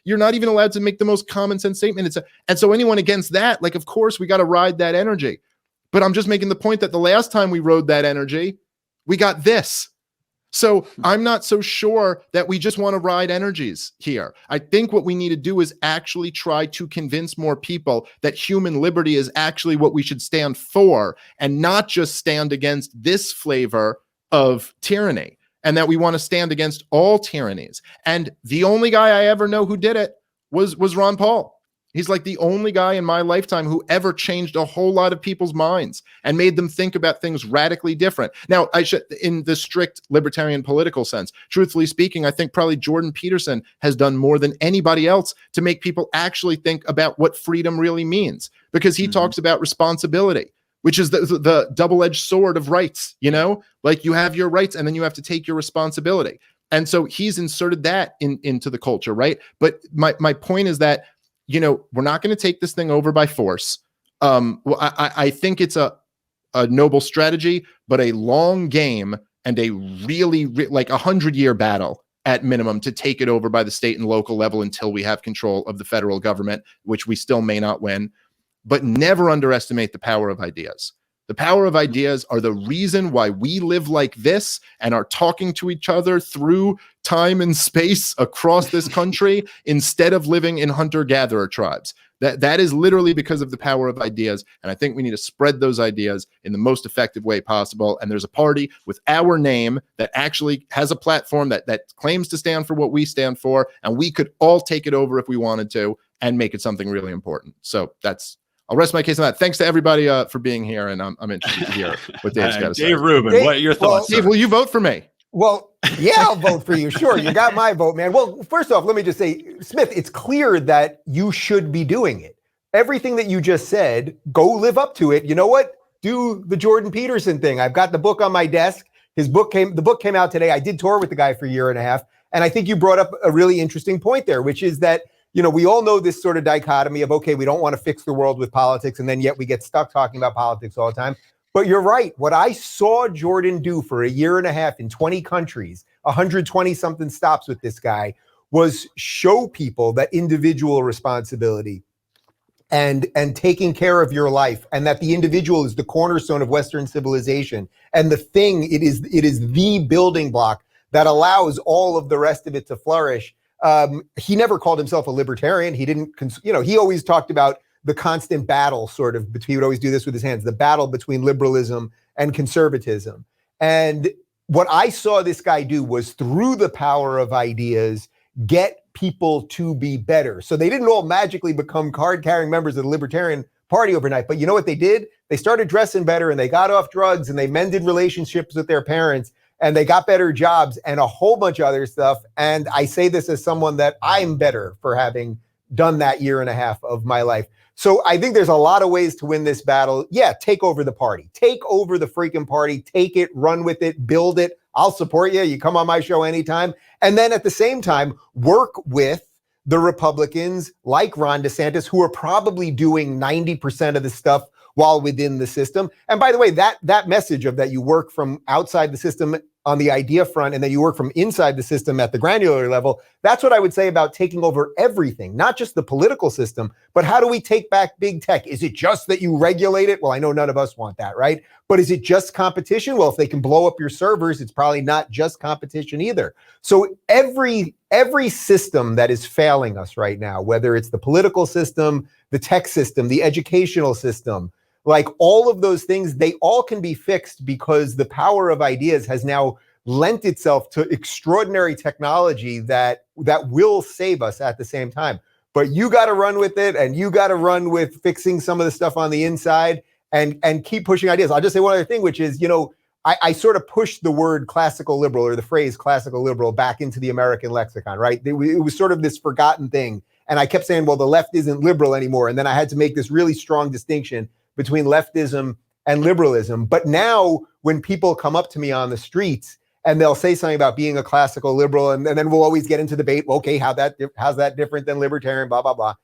you're not even allowed to make the most common sense statement. And so anyone against that, like, of course we got to ride that energy. But I'm just making the point that the last time we rode that energy, we got this. So I'm not so sure that we just want to ride energies here. I think what we need to do is actually try to convince more people that human liberty is actually what we should stand for, and not just stand against this flavor of tyranny, and that we want to stand against all tyrannies. And the only guy I ever know who did it was Ron Paul. He's like the only guy in my lifetime who ever changed a whole lot of people's minds and made them think about things radically different. Now, in the strict libertarian political sense, truthfully speaking, I think probably Jordan Peterson has done more than anybody else to make people actually think about what freedom really means, because he talks about responsibility, which is the double-edged sword of rights. Like, you have your rights and then you have to take your responsibility. And so he's inserted that into the culture, right? But my point is that, we're not going to take this thing over by force. I think it's a noble strategy, but a long game and a really like 100-year battle at minimum to take it over by the state and local level until we have control of the federal government, which we still may not win. But never underestimate the power of ideas. The power of ideas are the reason why we live like this and are talking to each other through time and space across this country instead of living in hunter-gatherer tribes. That is literally because of the power of ideas. And I think we need to spread those ideas in the most effective way possible. And there's a party with our name that actually has a platform that claims to stand for what we stand for. And we could all take it over if we wanted to and make it something really important. So I'll rest my case on that. Thanks to everybody for being here, and I'm interested to hear what Dave's got to say. Dave Rubin, what are your thoughts? Dave, will you vote for me? Well, yeah, I'll vote for you. Sure, you got my vote, man. Well, first off, let me just say, Smith, it's clear that you should be doing it. Everything that you just said, go live up to it. You know what? Do the Jordan Peterson thing. I've got the book on my desk. The book came out today. I did tour with the guy for a year and a half, and I think you brought up a really interesting point there, which is that, we all know this sort of dichotomy of, okay, we don't want to fix the world with politics, and then yet we get stuck talking about politics all the time. But you're right. What I saw Jordan do for a year and a half in 20 countries, 120 something stops with this guy, was show people that individual responsibility and taking care of your life, and that the individual is the cornerstone of Western civilization. And the thing, it is the building block that allows all of the rest of it to flourish. He never called himself a libertarian. He didn't, he always talked about the constant battle sort of between, he would always do this with his hands, the battle between liberalism and conservatism. And what I saw this guy do was, through the power of ideas, get people to be better. So they didn't all magically become card-carrying members of the Libertarian Party overnight. But you know what they did? They started dressing better, and they got off drugs, and they mended relationships with their parents, and they got better jobs and a whole bunch of other stuff. And I say this as someone that I'm better for having done that year and a half of my life. So I think there's a lot of ways to win this battle. Yeah, take over the party. Take over the freaking party. Take it, run with it, build it. I'll support you. You come on my show anytime. And then at the same time, work with the Republicans like Ron DeSantis, who are probably doing 90% of the stuff while within the system. And by the way, that message of that you work from outside the system on the idea front, and then you work from inside the system at the granular level, that's what I would say about taking over everything, not just the political system, but how do we take back big tech? Is it just that you regulate it? Well, I know none of us want that, right? But is it just competition? Well, if they can blow up your servers, it's probably not just competition either. So every system that is failing us right now, whether it's the political system, the tech system, the educational system, like all of those things, they all can be fixed because the power of ideas has now lent itself to extraordinary technology that will save us at the same time. But you got to run with it, and you got to run with fixing some of the stuff on the inside and keep pushing ideas. I'll just say one other thing, which is, I sort of pushed the word classical liberal, or the phrase classical liberal, back into the American lexicon, right? It was sort of this forgotten thing. And I kept saying, well, the left isn't liberal anymore. And then I had to make this really strong distinction between leftism and liberalism. But now when people come up to me on the streets and they'll say something about being a classical liberal, and then we'll always get into debate, okay, how's that different than libertarian, blah, blah, blah.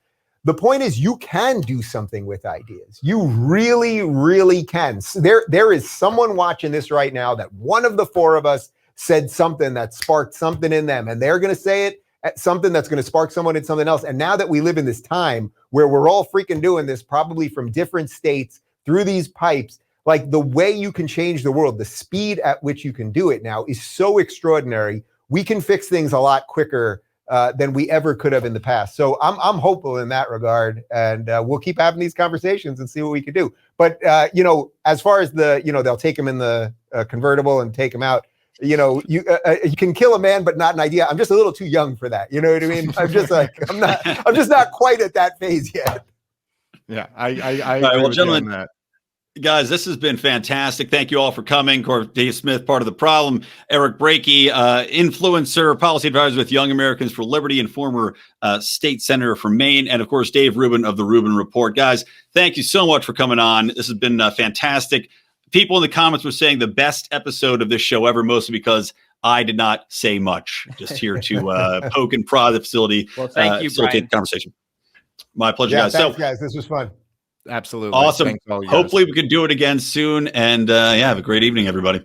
The point is, you can do something with ideas. You really, really can. There is someone watching this right now that one of the four of us said something that sparked something in them, and they're going to say it at something that's going to spark someone in something else. And now that we live in this time where we're all freaking doing this, probably from different states through these pipes, like the way you can change the world, the speed at which you can do it now is so extraordinary. We can fix things a lot quicker than we ever could have in the past. So I'm hopeful in that regard, and we'll keep having these conversations and see what we can do. But as far as they'll take him in the convertible and take him out. You can kill a man, but not an idea. I'm just a little too young for that. You know what I mean? I'm just not quite at that phase yet. Yeah, I agree with you on that. Guys, this has been fantastic. Thank you all for coming. Of course, Dave Smith, part of the problem. Eric Brakey, influencer, policy advisor with Young Americans for Liberty, and former state senator from Maine. And of course, Dave Rubin of the Rubin Report. Guys, thank you so much for coming on. This has been fantastic. People in the comments were saying the best episode of this show ever, mostly because I did not say much. Just here to poke and prod the facility. Well, thank you, facilitate the conversation. My pleasure, guys. Thanks, guys. This was fun. Absolutely. Awesome. Hopefully we can do it again soon. And have a great evening, everybody.